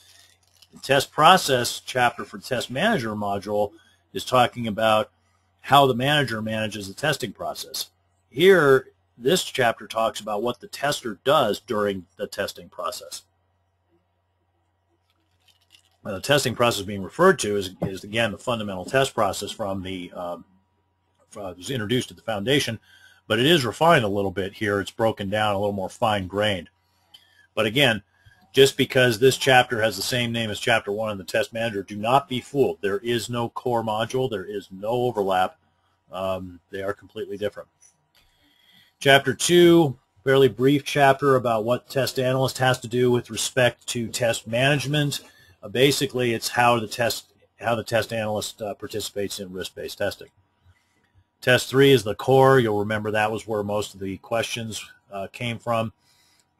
the test process chapter for test manager module is talking about how the manager manages the testing process. Here, this chapter talks about what the tester does during the testing process. The testing process being referred to is again the fundamental test process from the was introduced at the foundation, but it is refined a little bit here. It's broken down a little more fine-grained. But again, just because this chapter has the same name as Chapter 1 in the Test Manager, do not be fooled. There is no core module. There is no overlap. They are completely different. Chapter 2, fairly brief chapter about what Test Analyst has to do with respect to test management. Basically, it's how the test analyst participates in risk-based testing. Test 3 is the core. You'll remember that was where most of the questions came from.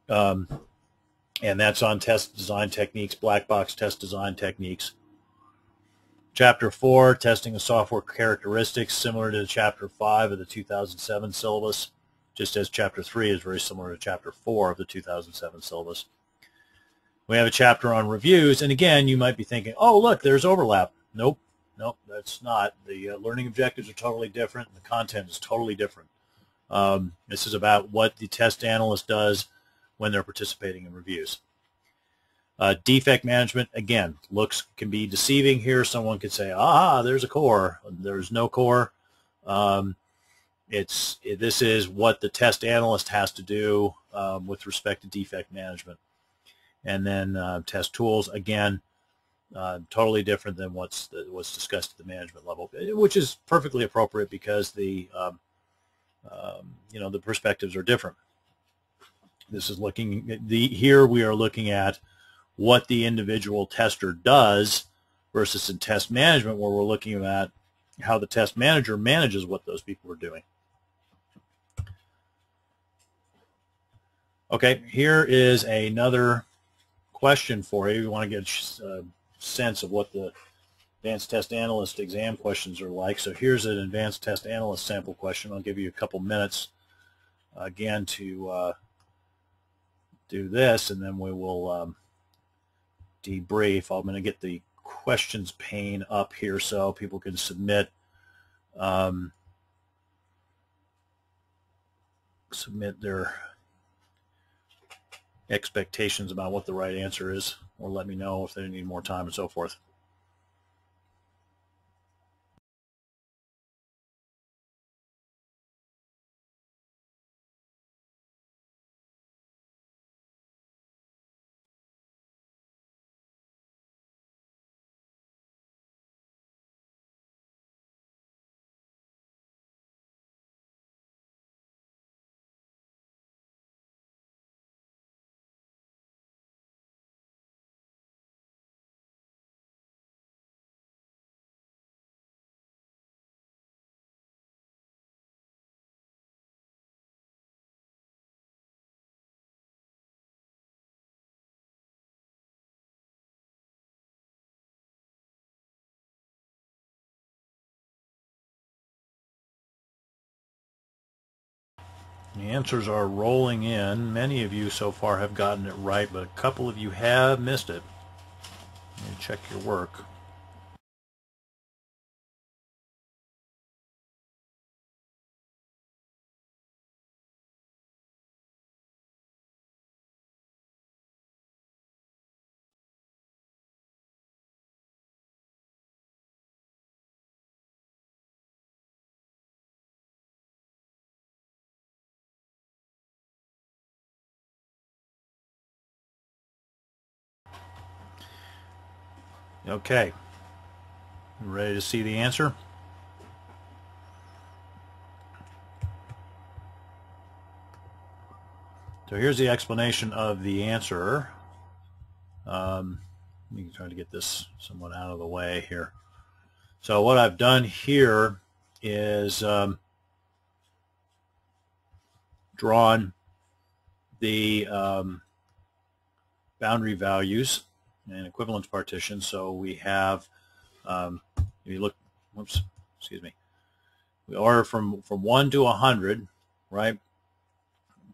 And that's on test design techniques, black box test design techniques. Chapter 4, testing of software characteristics, similar to Chapter 5 of the 2007 syllabus, just as Chapter 3 is very similar to Chapter 4 of the 2007 syllabus. We have a chapter on reviews, and again, you might be thinking, oh, look, there's overlap. Nope, that's not. The learning objectives are totally different, and the content is totally different. This is about what the test analyst does when they're participating in reviews. Defect management, again, can be deceiving here. Someone could say, aha, there's a core. There's no core. This is what the test analyst has to do with respect to defect management. And then test tools, again, totally different than what's discussed at the management level, which is perfectly appropriate because the the perspectives are different. This is here we are looking at what the individual tester does versus in test management, where we're looking at how the test manager manages what those people are doing. Okay, here is another question for you. You want to get a sense of what the Advanced Test Analyst exam questions are like. So here's an Advanced Test Analyst sample question. I'll give you a couple minutes again to do this, and then we will debrief. I'm going to get the questions pane up here so people can submit their expectations about what the right answer is, or let me know if they need more time and so forth. The answers are rolling in. Many of you so far have gotten it right, but a couple of you have missed it. Let me check your work. Okay. Ready to see the answer? So here's the explanation of the answer. Let me try to get this somewhat out of the way here. So what I've done here is drawn the boundary values and equivalence partition. So we have, if you look, whoops, excuse me, we order from 1 to 100, right,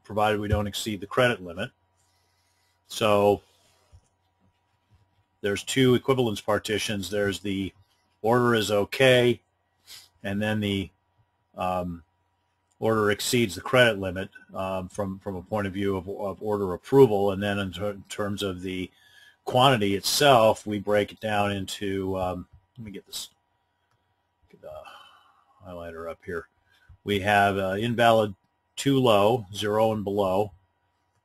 provided we don't exceed the credit limit. So there's two equivalence partitions. There's the order is okay, and then the order exceeds the credit limit from a point of view of order approval. And then in terms of the quantity itself, we break it down into, let me get this highlighter up here. We have invalid too low, 0 and below,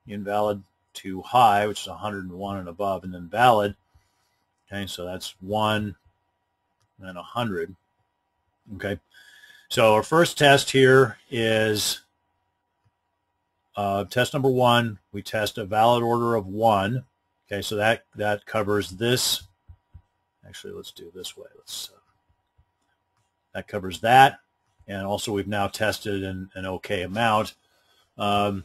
invalid too high, which is 101 and above, and then valid. Okay, so that's 1 and 100. Okay, so our first test here is test number 1. We test a valid order of 1. Okay, so that covers this. Actually, let's do it this way. That covers that, and also we've now tested an okay amount. And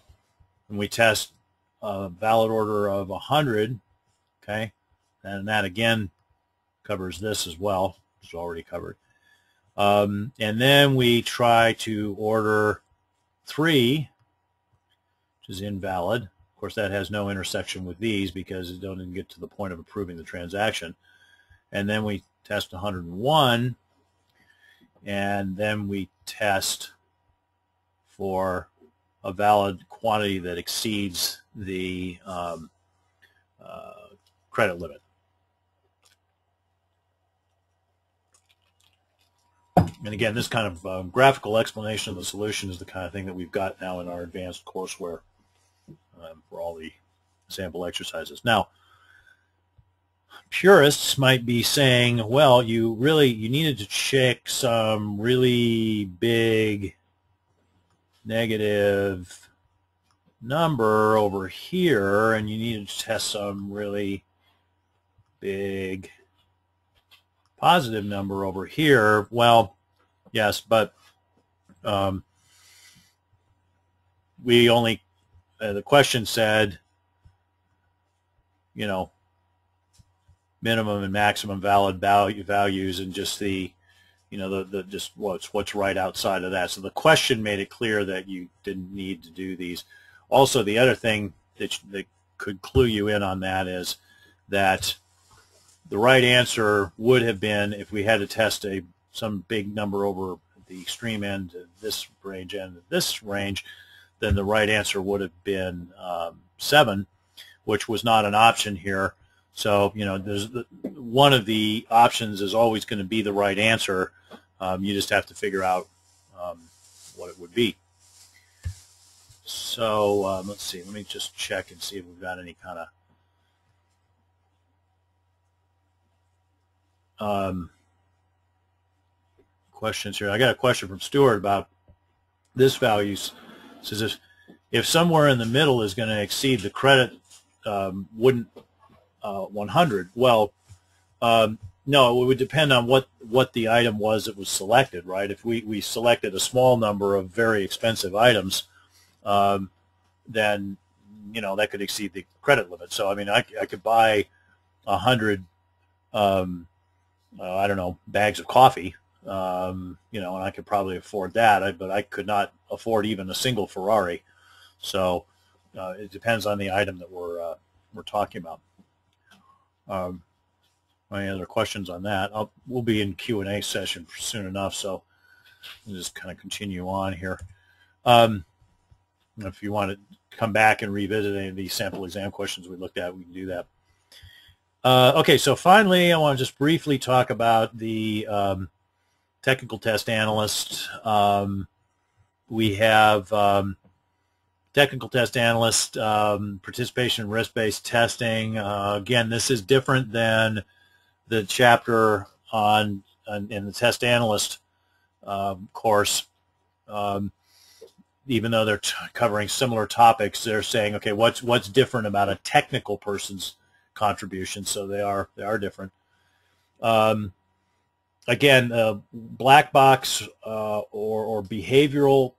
we test a valid order of 100. Okay, and that again covers this as well, which is already covered. And then we try to order 3, which is invalid. Of course, that has no intersection with these because it don't even get to the point of approving the transaction. And then we test 101, and then we test for a valid quantity that exceeds the credit limit. And again, this kind of graphical explanation of the solution is the kind of thing that we've got now in our advanced courseware for all the sample exercises. Now, purists might be saying, well, you needed to check some really big negative number over here, and you needed to test some really big positive number over here. Well, yes, but we only, the question said, you know, minimum and maximum valid values, and just the, you know, the just what's right outside of that. So the question made it clear that you didn't need to do these. Also, the other thing that could clue you in on that is that the right answer would have been, if we had to test some big number over the extreme end of this range and this range, then the right answer would have been 7, which was not an option here. So, you know, one of the options is always going to be the right answer. You just have to figure out what it would be. So let's see. Let me just check and see if we've got any kind of questions here. I got a question from Stuart about this value. It says if somewhere in the middle is going to exceed the credit, wouldn't 100? Well, no, it would depend on what the item was that was selected, right? If we selected a small number of very expensive items, then, you know, that could exceed the credit limit. So, I mean, I could buy 100, I don't know, bags of coffee, you know, and I could probably afford that, but I could not afford even a single Ferrari. So it depends on the item that we're talking about. Any other questions on that? We'll be in Q&A session soon enough, so we'll just kind of continue on here. If you want to come back and revisit any of these sample exam questions we looked at, we can do that. Okay, so finally, I want to just briefly talk about the technical test analyst. We have technical test analyst, participation in risk-based testing. Again, this is different than the chapter in the test analyst course. Even though they're covering similar topics, they're saying, okay, what's different about a technical person's contribution? So they are different. Again, black box or behavioral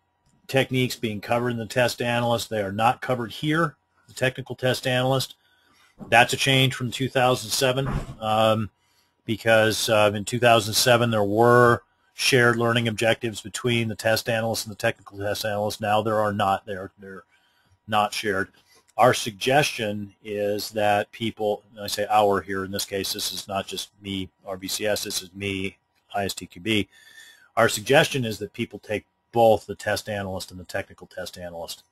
techniques being covered in the test analyst, they are not covered here, the technical test analyst. That's a change from 2007 because in 2007 there were shared learning objectives between the test analyst and the technical test analyst. Now there are not. They're not shared. Our suggestion is that people, and I say our here, in this case this is not just me, RBCS, this is me, ISTQB. Our suggestion is that people take both the test analyst and the technical test analyst.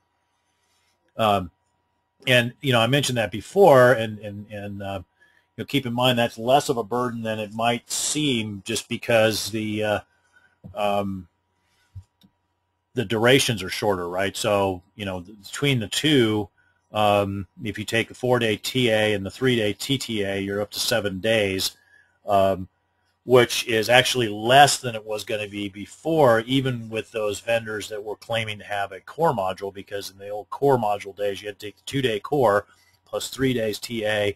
And you know, I mentioned that before, and you know, keep in mind that's less of a burden than it might seem, just because the durations are shorter, right? So you know, between the two, if you take the 4-day TA and the 3-day TTA, you're up to 7 days, which is actually less than it was going to be before, even with those vendors that were claiming to have a core module, because in the old core module days, you had to take the 2-day core plus 3 days TA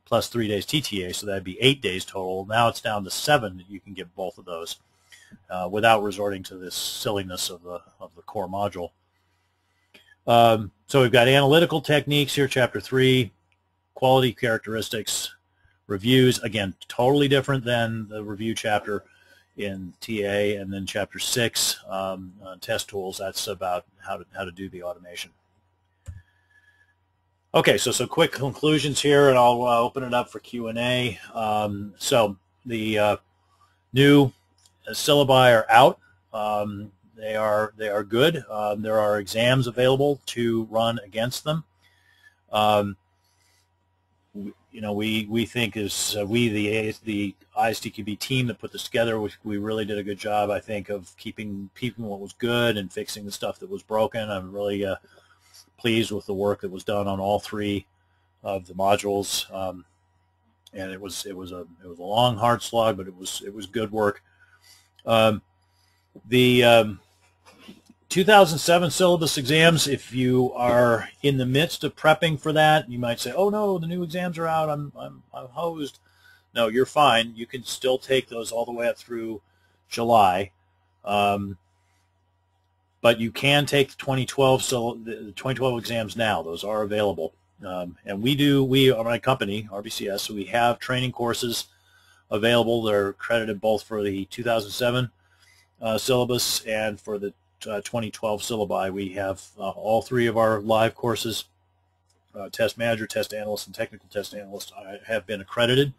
plus 3 days TTA, so that'd be 8 days total. Now it's down to 7 that you can get both of those without resorting to this silliness of the core module. So we've got analytical techniques here, Chapter 3, quality characteristics, reviews, again, totally different than the review chapter in TA, and then Chapter 6, test tools, that's about how to do the automation. Okay, so some quick conclusions here, and I'll open it up for Q&A. So the new syllabi are out. They are good. There are exams available to run against them. You know, we think is the ISTQB team that put this together, we really did a good job, I think, of keeping what was good and fixing the stuff that was broken. I'm really pleased with the work that was done on all 3 of the modules, and it was a long, hard slog, but it was good work. The 2007 syllabus exams, if you are in the midst of prepping for that, you might say, oh no, the new exams are out, I'm hosed. No, you're fine. You can still take those all the way up through July. But you can take the 2012, so the 2012 exams now. Those are available. And we are my company, RBCS, so we have training courses available. They're accredited both for the 2007 syllabus and for the 2012 syllabi. We have all 3 of our live courses, test manager, test analyst, and technical test analyst, have been accredited.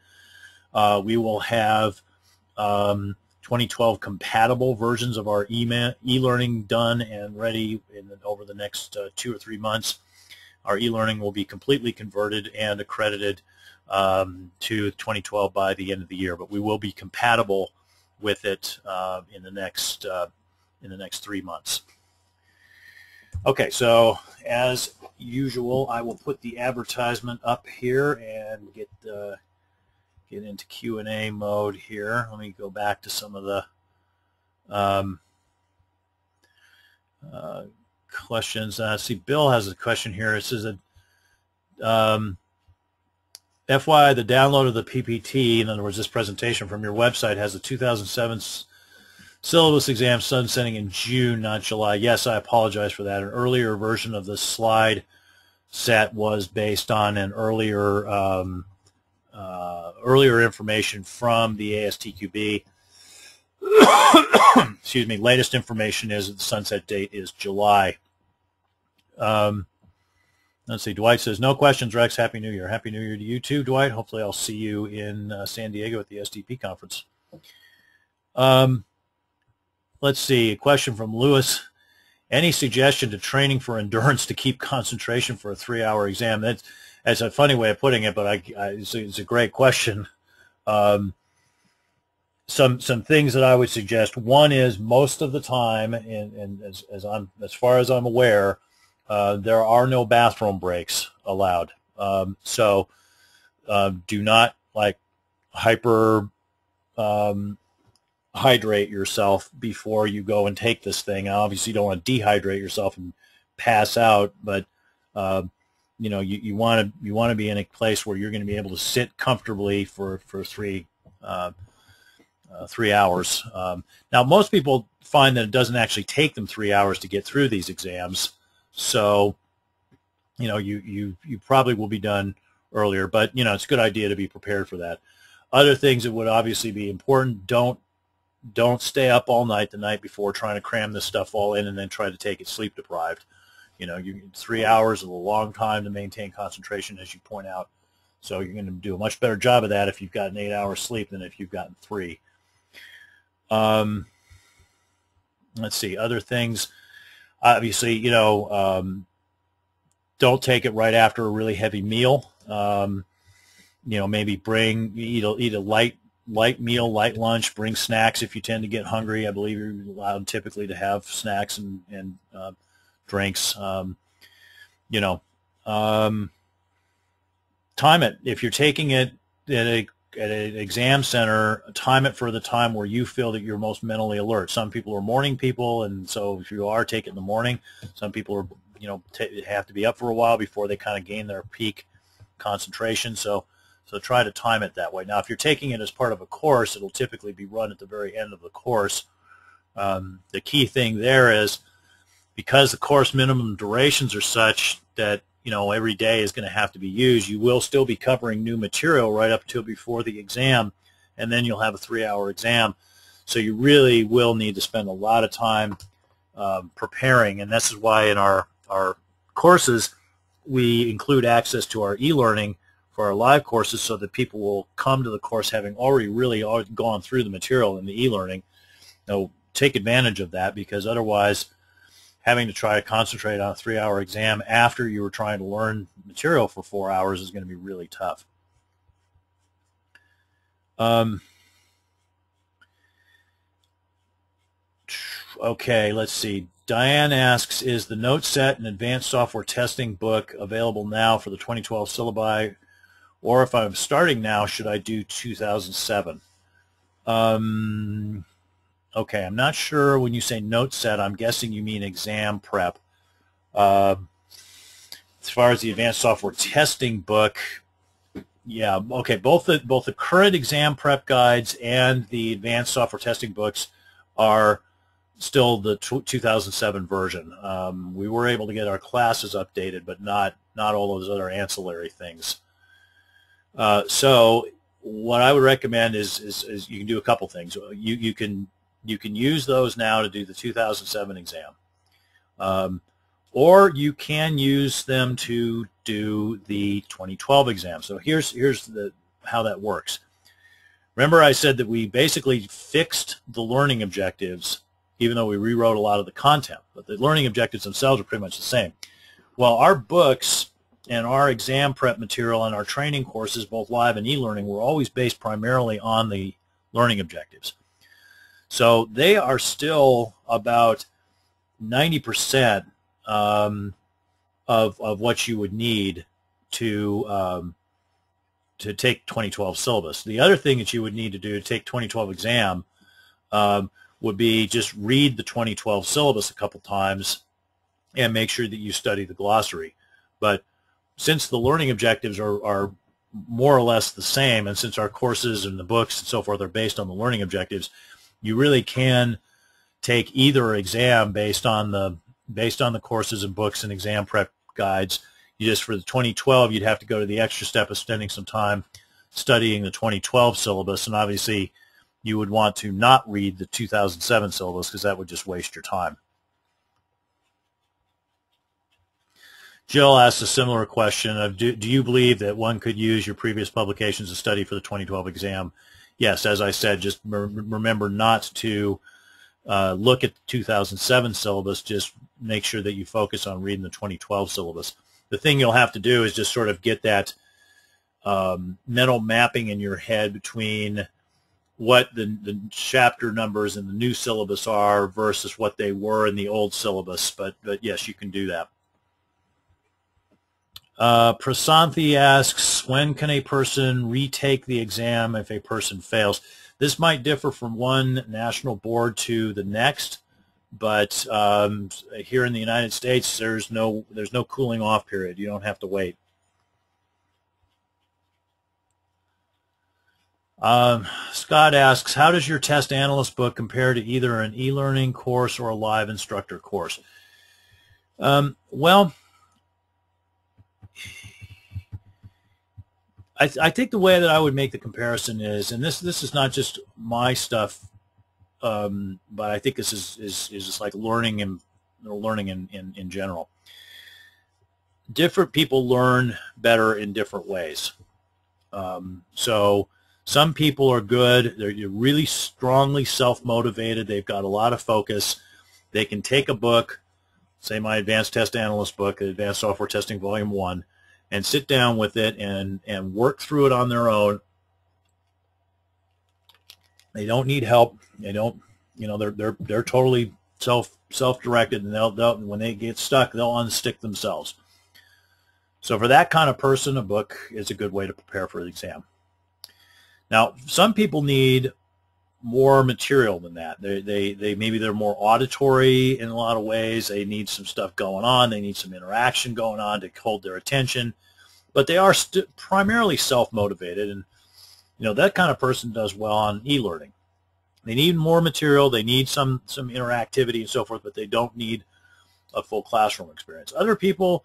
We will have 2012 compatible versions of our e-learning done and ready over the next 2 or 3 months. Our e-learning will be completely converted and accredited to 2012 by the end of the year, but we will be compatible with it in the next 3 months. Okay, so as usual, I will put the advertisement up here and get into Q&A mode here. Let me go back to some of the questions. See, Bill has a question here. It says that FYI, the download of the PPT, in other words, this presentation from your website, has the 2007 syllabus exam sunsetting in June, not July. Yes, I apologize for that. An earlier version of the slide set was based on an earlier information from the ASTQB. Excuse me. Latest information is that the sunset date is July. Let's see. Dwight says, no questions, Rex. Happy New Year. Happy New Year to you too, Dwight. Hopefully I'll see you in San Diego at the STP conference. Let's see. A question from Lewis. Any suggestion to training for endurance to keep concentration for a 3-hour exam? That's a funny way of putting it, but it's a great question. Some things that I would suggest. One is most of the time, and as far as I'm aware, there are no bathroom breaks allowed. So do not like hydrate yourself before you go and take this thing. Obviously, you don't want to dehydrate yourself and pass out, but you know, you want to be in a place where you're going to be able to sit comfortably for 3 hours. Now, most people find that it doesn't actually take them 3 hours to get through these exams, so you know you probably will be done earlier. But you know, it's a good idea to be prepared for that. Other things that would obviously be important: don't stay up all night the night before trying to cram this stuff all in and then try to take it sleep deprived. You know, 3 hours is a long time to maintain concentration, as you point out. So you're going to do a much better job of that if you've got an 8-hour sleep than if you've gotten 3. Let's see, other things. Obviously, you know, don't take it right after a really heavy meal. You know, maybe eat a light meal, light lunch. Bring snacks if you tend to get hungry. I believe you're allowed typically to have snacks and drinks. You know, time it. If you're taking it at an exam center, time it for the time where you feel that you're most mentally alert. Some people are morning people, and so if you are, take it in the morning. Some people are, you know, have to be up for a while before they kind of gain their peak concentration. So try to time it that way. Now, if you're taking it as part of a course, it'll typically be run at the very end of the course. The key thing there is, because the course minimum durations are such that, you know, every day is going to have to be used, you will still be covering new material right up to before the exam, and then you'll have a 3-hour exam. So you really will need to spend a lot of time preparing, and this is why in our courses we include access to our e-learning for our live courses, so that people will come to the course having already gone through the material in the e-learning. Now, take advantage of that, because otherwise having to try to concentrate on a 3-hour exam after you were trying to learn material for 4 hours is going to be really tough. Okay, let's see. Diane asks, is the note set and advanced software testing book available now for the 2012 syllabi, or if I'm starting now, should I do 2007? Okay, I'm not sure when you say note set. I'm guessing you mean exam prep. As far as the advanced software testing book, yeah, okay, both the current exam prep guides and the advanced software testing books are still the 2007 version. We were able to get our classes updated, but not all those other ancillary things. So what I would recommend is you can do a couple things. You can use those now to do the 2007 exam, or you can use them to do the 2012 exam. So here's how that works. Remember, I said that we basically fixed the learning objectives, even though we rewrote a lot of the content, but the learning objectives themselves are pretty much the same. Well, our books and our exam prep material and our training courses, both live and e-learning, were always based primarily on the learning objectives. So they are still about 90% of what you would need to take 2012 syllabus. The other thing that you would need to do to take 2012 exam would be just read the 2012 syllabus a couple times and make sure that you study the glossary. But since the learning objectives are more or less the same, and since our courses and the books and so forth are based on the learning objectives, you really can take either exam based on the courses and books and exam prep guides. You just, for the 2012, you'd have to go to the extra step of spending some time studying the 2012 syllabus, and obviously you would want to not read the 2007 syllabus because that would just waste your time. Jill asked a similar question of, do you believe that one could use your previous publications to study for the 2012 exam? Yes, as I said, just remember not to look at the 2007 syllabus. Just make sure that you focus on reading the 2012 syllabus. The thing you'll have to do is just sort of get that mental mapping in your head between what the chapter numbers in the new syllabus are versus what they were in the old syllabus. But yes, you can do that. Prasanthi asks, when can a person retake the exam if a person fails? This might differ from one national board to the next, but here in the United States, there's no cooling off period. You don't have to wait. Scott asks, how does your test analyst book compare to either an e-learning course or a live instructor course? Well, I think the way that I would make the comparison is, and this is not just my stuff, but I think this is just like learning in general. Different people learn better in different ways. So some people are good. They're really strongly self-motivated. They've got a lot of focus. They can take a book, say my Advanced Test Analyst book, Advanced Software Testing Volume 1, and sit down with it and work through it on their own. They don't need help. They don't, they're totally self-directed, and they'll when they get stuck, they'll unstick themselves. So for that kind of person, a book is a good way to prepare for the exam. Now, some people need more material than that. Maybe they're more auditory in a lot of ways. They need some stuff going on. They need some interaction going on to hold their attention. But they are primarily self-motivated, and that kind of person does well on e-learning. They need more material. They need some interactivity and so forth, but they don't need a full classroom experience. Other people,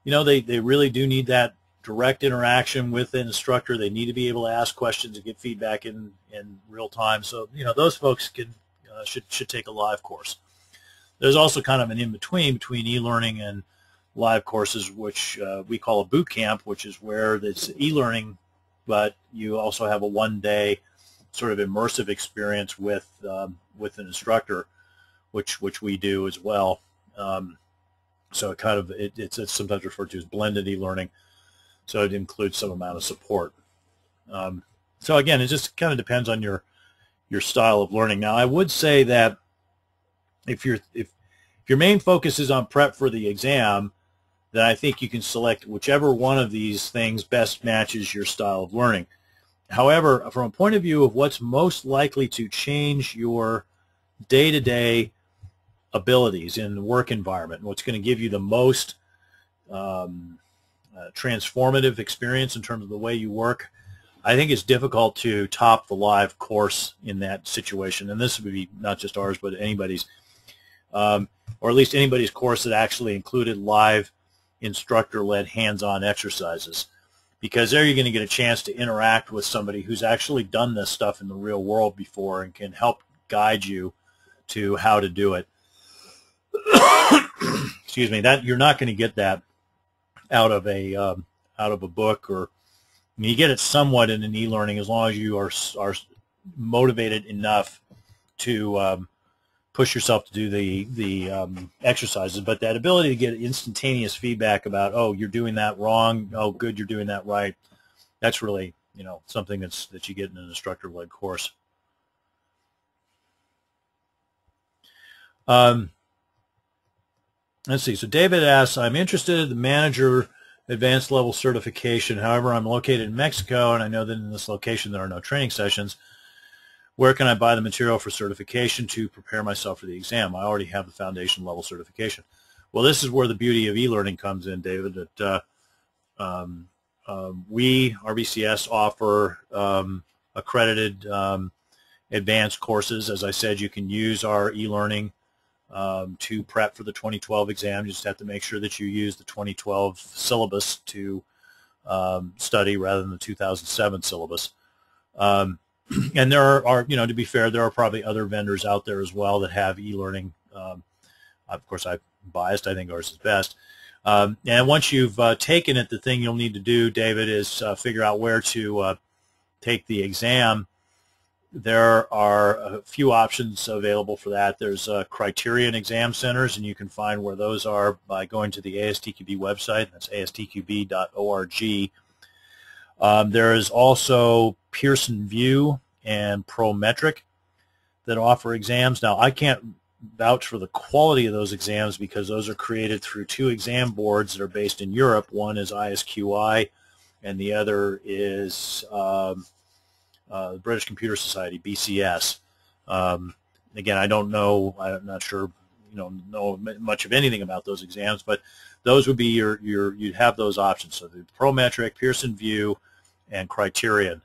they really do need that direct interaction with an instructor. They need to be able to ask questions and get feedback in real time. So those folks should take a live course. There's also kind of an in-between between e-learning and live courses, which we call a boot camp, which is where it's e-learning, but you also have a one-day sort of immersive experience with an instructor, which we do as well. So it's sometimes referred to as blended e-learning. So it includes some amount of support. So again, it just kind of depends on your style of learning. Now, I would say that if your main focus is on prep for the exam, then I think you can select whichever one of these things best matches your style of learning. However, from a point of view of what's most likely to change your day-to-day abilities in the work environment, what's going to give you the most transformative experience in terms of the way you work, I think it's difficult to top the live course in that situation. And this would be not just ours, but anybody's, or at least anybody's course that actually included live instructor-led hands-on exercises. Because there you're going to get a chance to interact with somebody who's actually done this stuff in the real world before and can help guide you to how to do it. Excuse me. That you're not going to get that out of a book, or you get it somewhat in an e-learning as long as you are motivated enough to push yourself to do the exercises. But that ability to get instantaneous feedback about, oh, you're doing that wrong, oh, good, you're doing that right, that's really something that you get in an instructor-led course. Let's see. So David asks, I'm interested in the manager advanced level certification. However, I'm located in Mexico, and I know that in this location there are no training sessions. Where can I buy the material for certification to prepare myself for the exam? I already have the foundation level certification. Well, this is where the beauty of e-learning comes in, David. That we, RBCS, offer accredited advanced courses. As I said, you can use our e-learning to prep for the 2012 exam. You just have to make sure that you use the 2012 syllabus to study rather than the 2007 syllabus. And there are, you know, to be fair, there are probably other vendors out there as well that have e-learning. Of course, I'm biased. I think ours is best. And once you've taken it, the thing you'll need to do, David, is figure out where to take the exam. There are a few options available for that. There's Criterion exam centers, and you can find where those are by going to the ISTQB website. That's istqb.org. There is also Pearson VUE and Prometric that offer exams. Now, I can't vouch for the quality of those exams because those are created through two exam boards that are based in Europe. One is ISQI, and the other is the British Computer Society, BCS. Again, I don't know. I'm not sure, you know much of anything about those exams, but those would be you'd have those options. So the Prometric, Pearson VUE, and Criterion.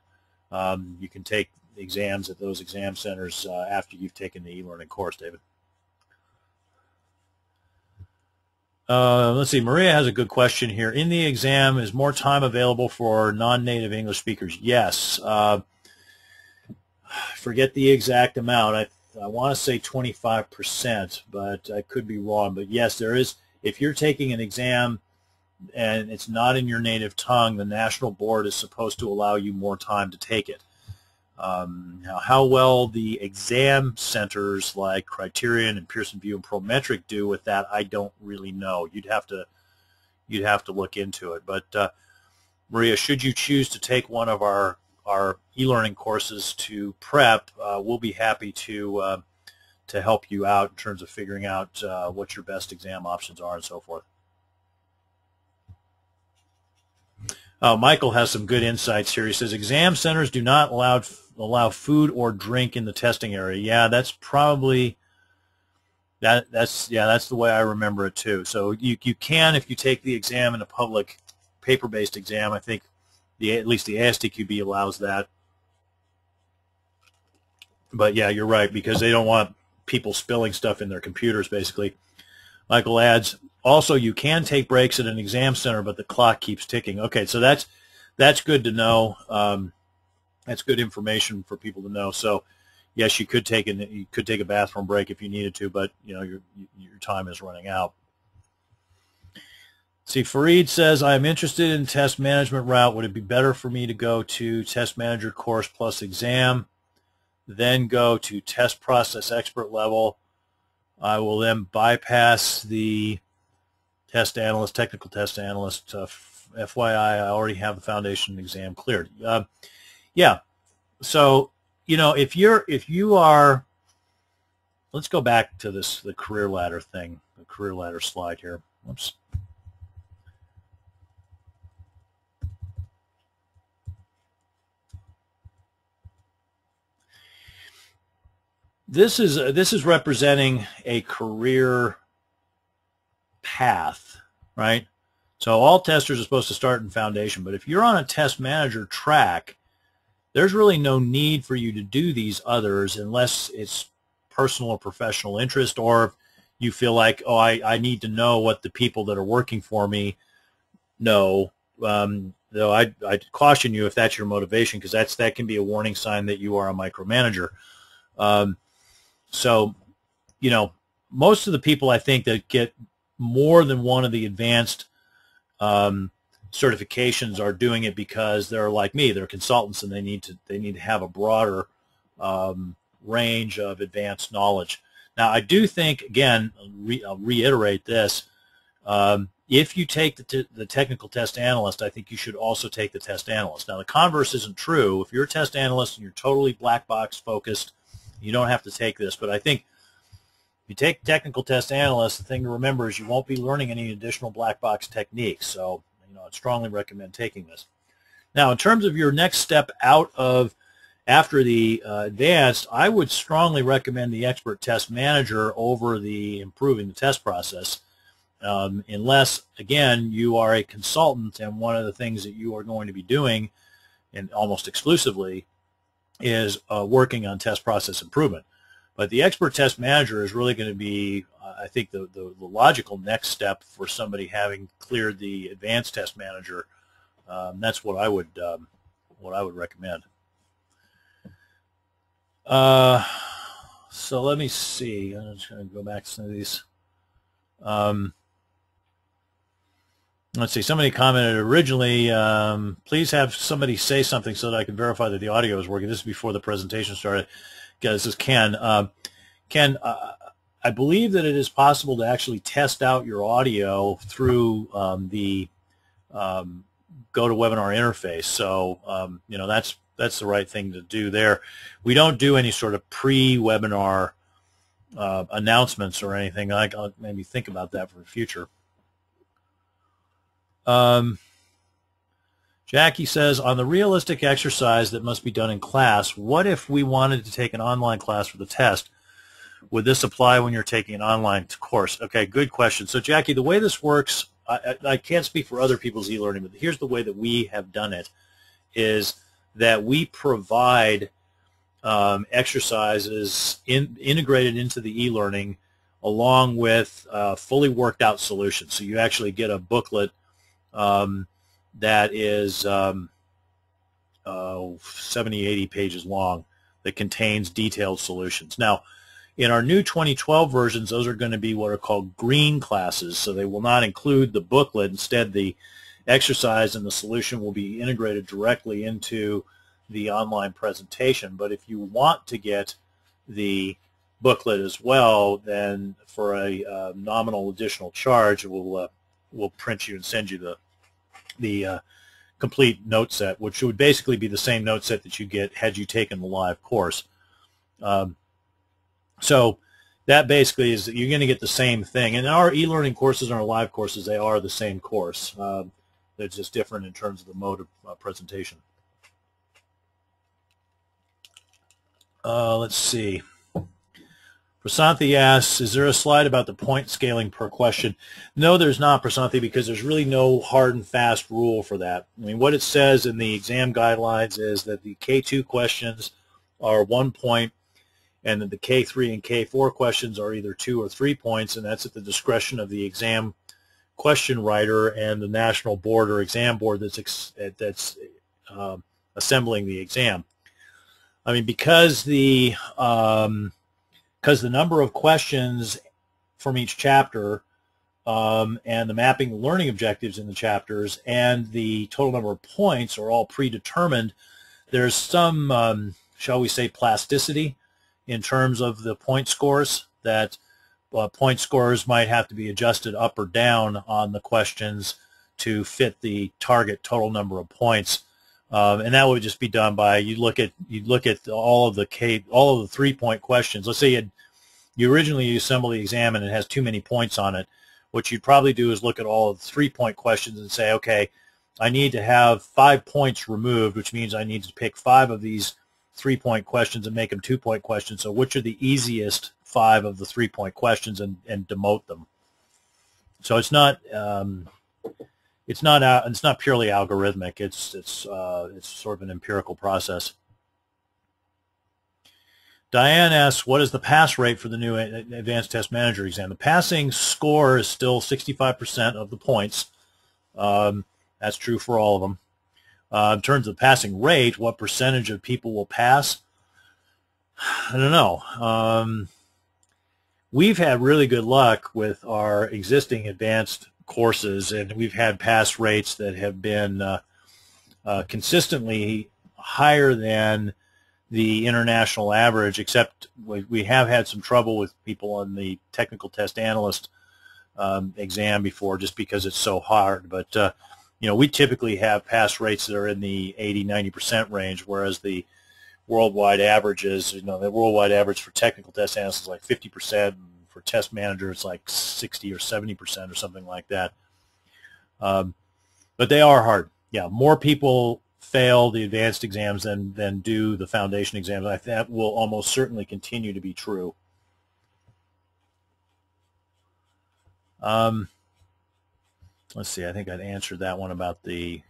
You can take exams at those exam centers after you've taken the e-learning course, David. Let's see. Maria has a good question here. In the exam, is more time available for non-native English speakers? Yes. Forget the exact amount. I want to say 25%, but I could be wrong. But yes, there is. If you're taking an exam and it's not in your native tongue, the national board is supposed to allow you more time to take it. Now, how well the exam centers like Criterion and Pearson VUE and Prometric do with that, I don't really know. You'd have to look into it. But Maria, should you choose to take one of our e-learning courses to prep, we'll be happy to help you out in terms of figuring out what your best exam options are and so forth. Michael has some good insights here. He says exam centers do not allow food or drink in the testing area. Yeah, that's probably that's the way I remember it too. So you can, if you take the exam in a public paper-based exam, I think at least the ISTQB allows that. But yeah, you're right, because they don't want people spilling stuff in their computers, basically. Michael adds, also, you can take breaks at an exam center, but the clock keeps ticking. Okay, so that's good to know. That's good information for people to know. So, yes, you could take a bathroom break if you needed to, but you know your time is running out. See, Fareed says, I'm interested in test management route. Would it be better for me to go to test manager course plus exam, then go to test process expert level? I will then bypass the test analyst, technical test analyst. FYI, I already have the foundation exam cleared. Yeah. So, you know, if you are, let's go back to the career ladder thing, the career ladder slide here. Whoops. This is representing a career path, right? So all testers are supposed to start in foundation, but if you're on a test manager track, there's really no need for you to do these others unless it's personal or professional interest, or you feel like, oh, I need to know what the people that are working for me know. Though I'd caution you if that's your motivation, because that can be a warning sign that you are a micromanager. So, you know, most of the people I think that get more than one of the advanced certifications are doing it because they're like me. They're consultants, and they need to have a broader range of advanced knowledge. Now, I do think, again, I'll reiterate this. If you take the technical test analyst, I think you should also take the test analyst. Now, the converse isn't true. If you're a test analyst and you're totally black box focused, you don't have to take this. But I think if you take technical test analyst, the thing to remember is you won't be learning any additional black box techniques. So, you know, I'd strongly recommend taking this. Now, in terms of your next step out of after the advanced, I would strongly recommend the expert test manager over the improving the test process. Unless, again, you are a consultant, and one of the things that you are going to be doing, and almost exclusively, is working on test process improvement. But the expert test manager is really going to be, I think, the logical next step for somebody having cleared the advanced test manager. That's what I would recommend. So let me see. I'm just going to go back to some of these. Let's see. Somebody commented originally, please have somebody say something so that I can verify that the audio is working. This is before the presentation started. Yeah, this is Ken. Ken, I believe that it is possible to actually test out your audio through the GoToWebinar interface. So, you know, that's the right thing to do there. We don't do any sort of pre-webinar announcements or anything. I'll maybe think about that for the future. Jackie says, on the realistic exercise that must be done in class, what if we wanted to take an online class for the test? Would this apply when you're taking an online course? Okay, good question. So, Jackie, the way this works, I can't speak for other people's e-learning, but here's the way that we have done it, is that we provide exercises integrated into the e-learning along with fully worked out solutions. So you actually get a booklet that is 70, 80 pages long that contains detailed solutions. Now, in our new 2012 versions, those are going to be what are called green classes, so they will not include the booklet. Instead, the exercise and the solution will be integrated directly into the online presentation. But if you want to get the booklet as well, then for a nominal additional charge, we'll print you and send you the complete note set, which would basically be the same note set that you get had you taken the live course. So that basically is that you're going to get the same thing. And our e-learning courses and our live courses, they are the same course. They're just different in terms of the mode of presentation. Let's see. Prasanthi asks, is there a slide about the point scaling per question? No, there's not, Prasanthi, because there's really no hard and fast rule for that. I mean, what it says in the exam guidelines is that the K2 questions are 1 point, and that the K3 and K4 questions are either 2 or 3 points, and that's at the discretion of the exam question writer and the national board or exam board that's assembling the exam. I mean, because the number of questions from each chapter and the mapping the learning objectives in the chapters and the total number of points are all predetermined, there's some, shall we say, plasticity in terms of the point scores, that point scores might have to be adjusted up or down on the questions to fit the target total number of points. And that would just be done by you look at all of the 3-point questions. Let's say you originally assemble the exam and it has too many points on it. What you'd probably do is look at all of the 3-point questions and say, okay, I need to have 5 points removed, which means I need to pick 5 of these 3-point questions and make them 2-point questions. So which are the easiest 5 of the 3-point questions and demote them. So it's not purely algorithmic. It's sort of an empirical process. Diane asks, what is the pass rate for the new Advanced Test Manager exam? The passing score is still 65% of the points. That's true for all of them. In terms of the passing rate, what percentage of people will pass? I don't know. We've had really good luck with our existing advanced courses, and we've had pass rates that have been consistently higher than the international average, except we have had some trouble with people on the technical test analyst exam before, just because it's so hard. But you know, we typically have pass rates that are in the 80–90% range, whereas the worldwide averages, you know, the worldwide average for technical test analysts is like 50%, and for test manager it's like 60 or 70% or something like that. But they are hard. Yeah, more people fail the advanced exams than do the foundation exams. I think that will almost certainly continue to be true. Let's see, I think I'd answered that one about the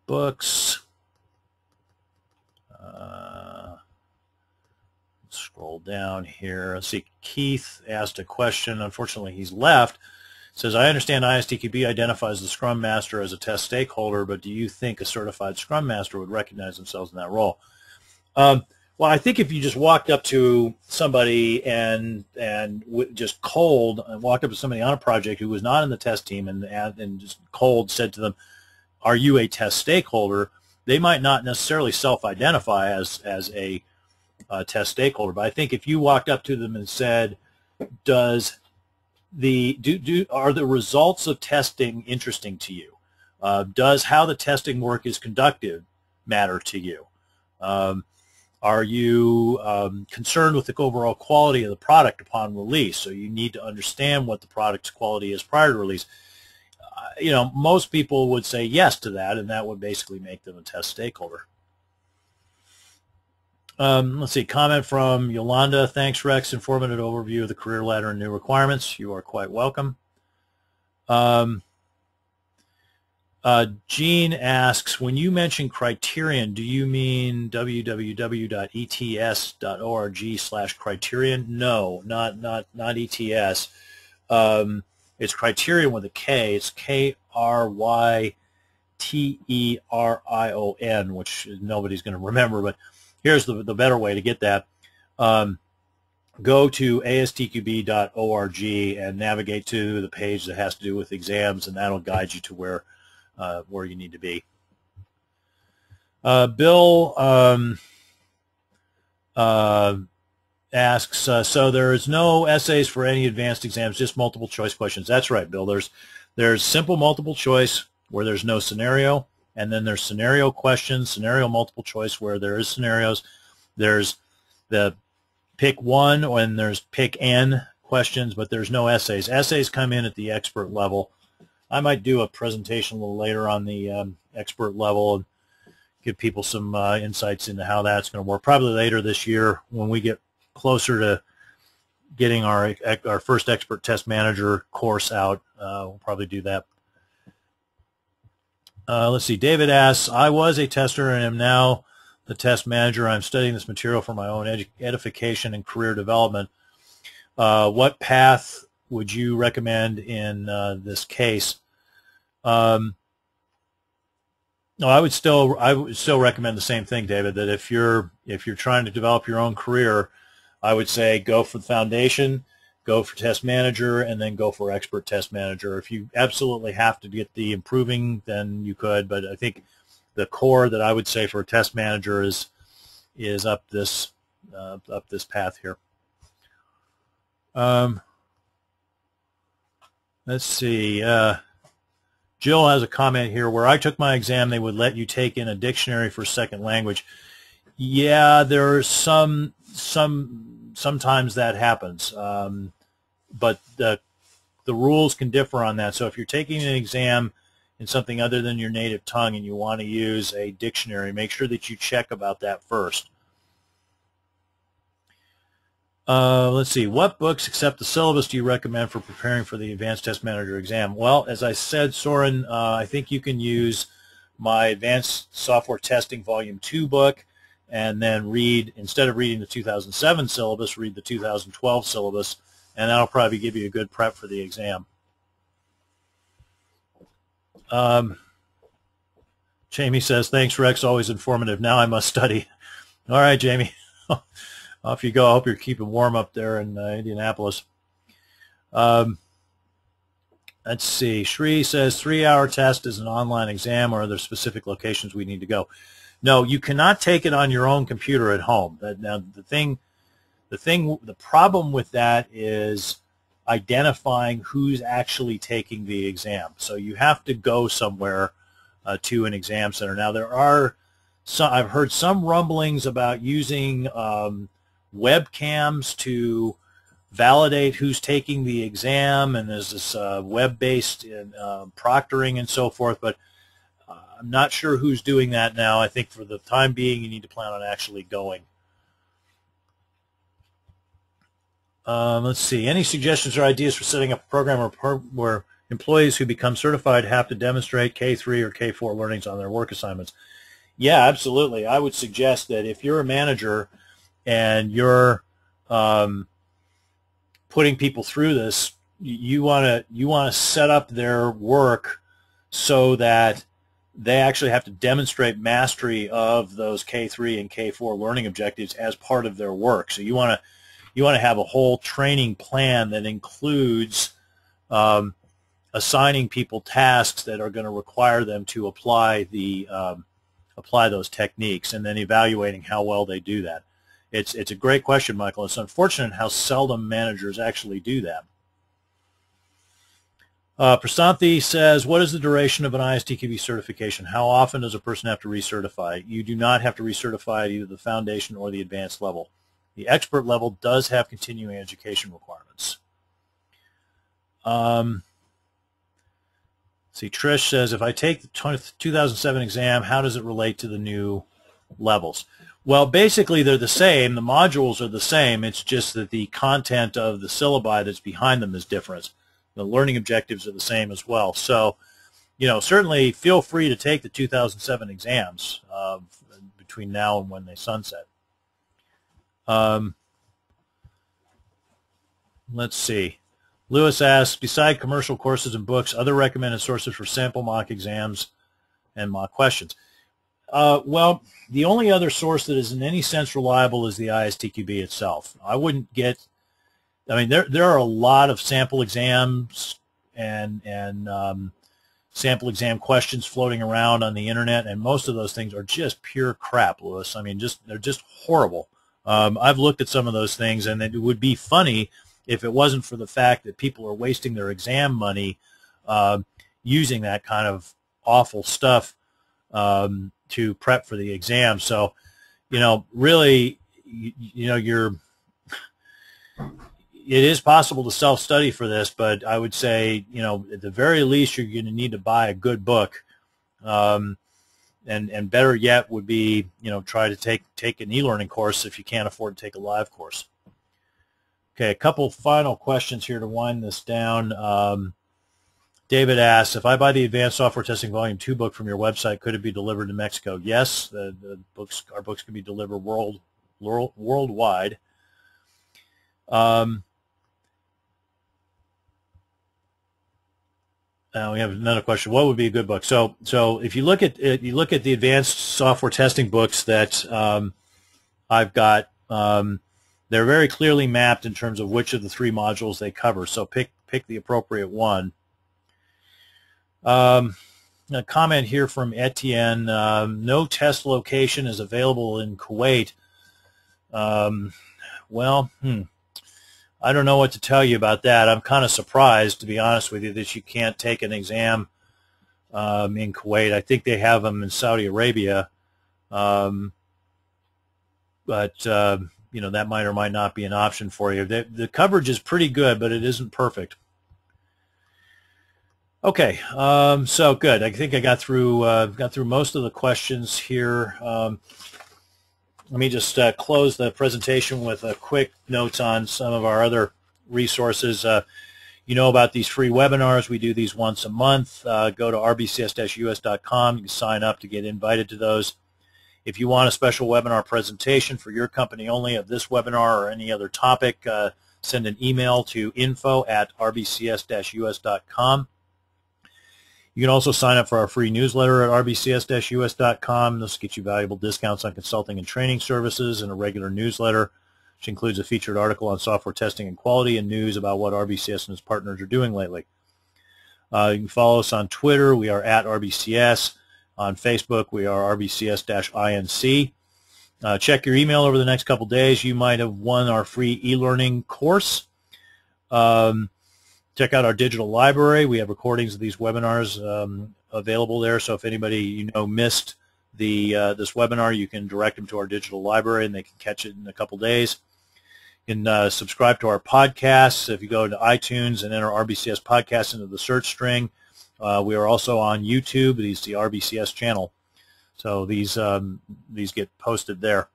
books. Scroll down here. Let's see, Keith asked a question. Unfortunately, he's left. It says, I understand ISTQB identifies the Scrum Master as a test stakeholder, but do you think a certified Scrum Master would recognize themselves in that role? Well, I think if you just walked up to somebody and just cold and walked up to somebody on a project who was not in the test team and just cold said to them, "Are you a test stakeholder?" They might not necessarily self-identify as a test stakeholder, but I think if you walked up to them and said, are the results of testing interesting to you? Does how the testing work is conducted matter to you? Are you concerned with the overall quality of the product upon release? So you need to understand what the product's quality is prior to release. Most people would say yes to that, and that would basically make them a test stakeholder. Let's see, comment from Yolanda. Thanks, Rex. Informative overview of the career ladder and new requirements. You are quite welcome. Jean asks, when you mention criterion, do you mean www.ets.org/criterion? No, not ETS. It's criterion with a K. It's KRYTERION, which nobody's going to remember, but here's the better way to get that. Go to ISTQB.org and navigate to the page that has to do with exams, and that'll guide you to where you need to be. Bill asks, so there is no essays for any advanced exams, just multiple choice questions. That's right, Bill. There's simple multiple choice where there's no scenario, and then there's scenario questions, scenario multiple choice where there is scenarios. There's the pick one and there's pick N questions, but there's no essays. Essays come in at the expert level. I might do a presentation a little later on the expert level and give people some insights into how that's going to work. Probably later this year when we get closer to getting our first expert test manager course out. We'll probably do that. Let's see. David asks, I was a tester and am now the test manager. I'm studying this material for my own edification and career development. What path would you recommend in this case? No, I would still recommend the same thing, David. That if you're trying to develop your own career, I would say go for the foundation, go for test manager, and then go for expert test manager. If you absolutely have to get the improving, then you could. But I think the core that I would say for a test manager is up this path here. Let's see. Jill has a comment here. Where I took my exam, they would let you take in a dictionary for second language. Yeah, there's sometimes that happens, but the rules can differ on that. So if you're taking an exam in something other than your native tongue and you want to use a dictionary, make sure that you check about that first. Let's see. What books except the syllabus do you recommend for preparing for the Advanced Test Manager exam? Well, as I said, Soren, I think you can use my Advanced Software Testing Volume 2 book and then instead of reading the 2007 syllabus, read the 2012 syllabus, and that'll probably give you a good prep for the exam. Jamie says, thanks, Rex, always informative. Now I must study. All right, Jamie. Off you go. I hope you're keeping warm up there in Indianapolis. Let's see. Shri says 3-hour test is an online exam, or are there specific locations we need to go? No, you cannot take it on your own computer at home. Now, the problem with that is identifying who's actually taking the exam. So you have to go somewhere to an exam center. Now, I've heard some rumblings about using webcams to validate who's taking the exam, and there's this web-based proctoring and so forth, but I'm not sure who's doing that now. I think for the time being you need to plan on actually going. Let's see. Any suggestions or ideas for setting up a program where employees who become certified have to demonstrate K3 or K4 learnings on their work assignments? Yeah, absolutely. I would suggest that if you're a manager and you're putting people through this, you want to set up their work so that they actually have to demonstrate mastery of those K3 and K4 learning objectives as part of their work. So you want to have a whole training plan that includes assigning people tasks that are going to require them to apply those techniques, and then evaluating how well they do that. It's a great question, Michael. It's unfortunate how seldom managers actually do that. Prasanthi says, what is the duration of an ISTQB certification? How often does a person have to recertify? You do not have to recertify at either the foundation or the advanced level. The expert level does have continuing education requirements. See, Trish says, if I take the 2007 exam, how does it relate to the new levels? Well, basically they're the same. The modules are the same. It's just that the content of the syllabi that's behind them is different. The learning objectives are the same as well. So, certainly feel free to take the 2007 exams between now and when they sunset. Let's see. Lewis asks, beside commercial courses and books, other recommended sources for sample mock exams and mock questions. Well, the only other source that is in any sense reliable is the ISTQB itself. I wouldn't get, there are a lot of sample exams and sample exam questions floating around on the internet, and most of those things are just pure crap, Lewis. They're just horrible. I've looked at some of those things, and it would be funny if it wasn't for the fact that people are wasting their exam money using that kind of awful stuff to prep for the exam. So, really, it is possible to self-study for this, but I would say, at the very least, you're going to need to buy a good book. And better yet would be, try to take an e-learning course if you can't afford to take a live course. Okay, a couple final questions here to wind this down. David asks, if I buy the Advanced Software Testing Volume 2 book from your website, could it be delivered to Mexico? Yes, our books can be delivered worldwide. We have another question. What would be a good book? So if you look at the advanced software testing books that I've got, they're very clearly mapped in terms of which of the 3 modules they cover. So pick the appropriate one. A comment here from Etienne. No test location is available in Kuwait. Well, I don't know what to tell you about that. I'm kind of surprised, to be honest with you, that you can't take an exam in Kuwait. I think they have them in Saudi Arabia, but that might or might not be an option for you. The coverage is pretty good, but it isn't perfect. Okay, so good. I think I got through most of the questions here. Let me just close the presentation with a quick notes on some of our other resources. You know about these free webinars. We do these once a month. Go to rbcs-us.com. You can sign up to get invited to those. If you want a special webinar presentation for your company only of this webinar or any other topic, send an email to info@rbcs-us.com. You can also sign up for our free newsletter at rbcs-us.com. This gets you valuable discounts on consulting and training services and a regular newsletter, which includes a featured article on software testing and quality and news about what RBCS and its partners are doing lately. You can follow us on Twitter. We are at RBCS. On Facebook, we are RBCS-INC. Check your email over the next couple days. You might have won our free e-learning course. Check out our digital library. We have recordings of these webinars available there. So if anybody missed this webinar, you can direct them to our digital library and they can catch it in a couple days. You can subscribe to our podcasts. If you go to iTunes and enter RBCS podcast into the search string, we are also on YouTube. It's the RBCS channel. So these get posted there.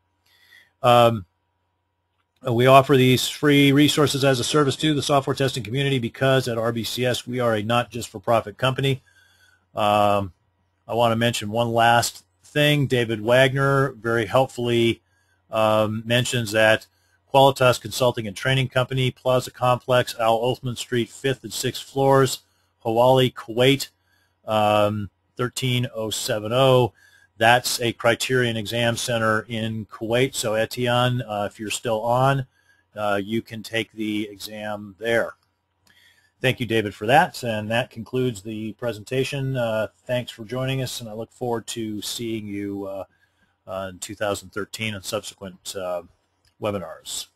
We offer these free resources as a service to the software testing community because at RBCS we are a not just for profit company. I want to mention one last thing. David Wagner very helpfully mentions that Qualitas Consulting and Training Company, Plaza Complex, Al Othman Street, 5th and 6th floors, Hawali, Kuwait. 13070. That's a Criterion Exam Center in Kuwait. So Etienne, if you're still on, you can take the exam there. Thank you, David, for that. And that concludes the presentation. Thanks for joining us, and I look forward to seeing you in 2013 and subsequent webinars.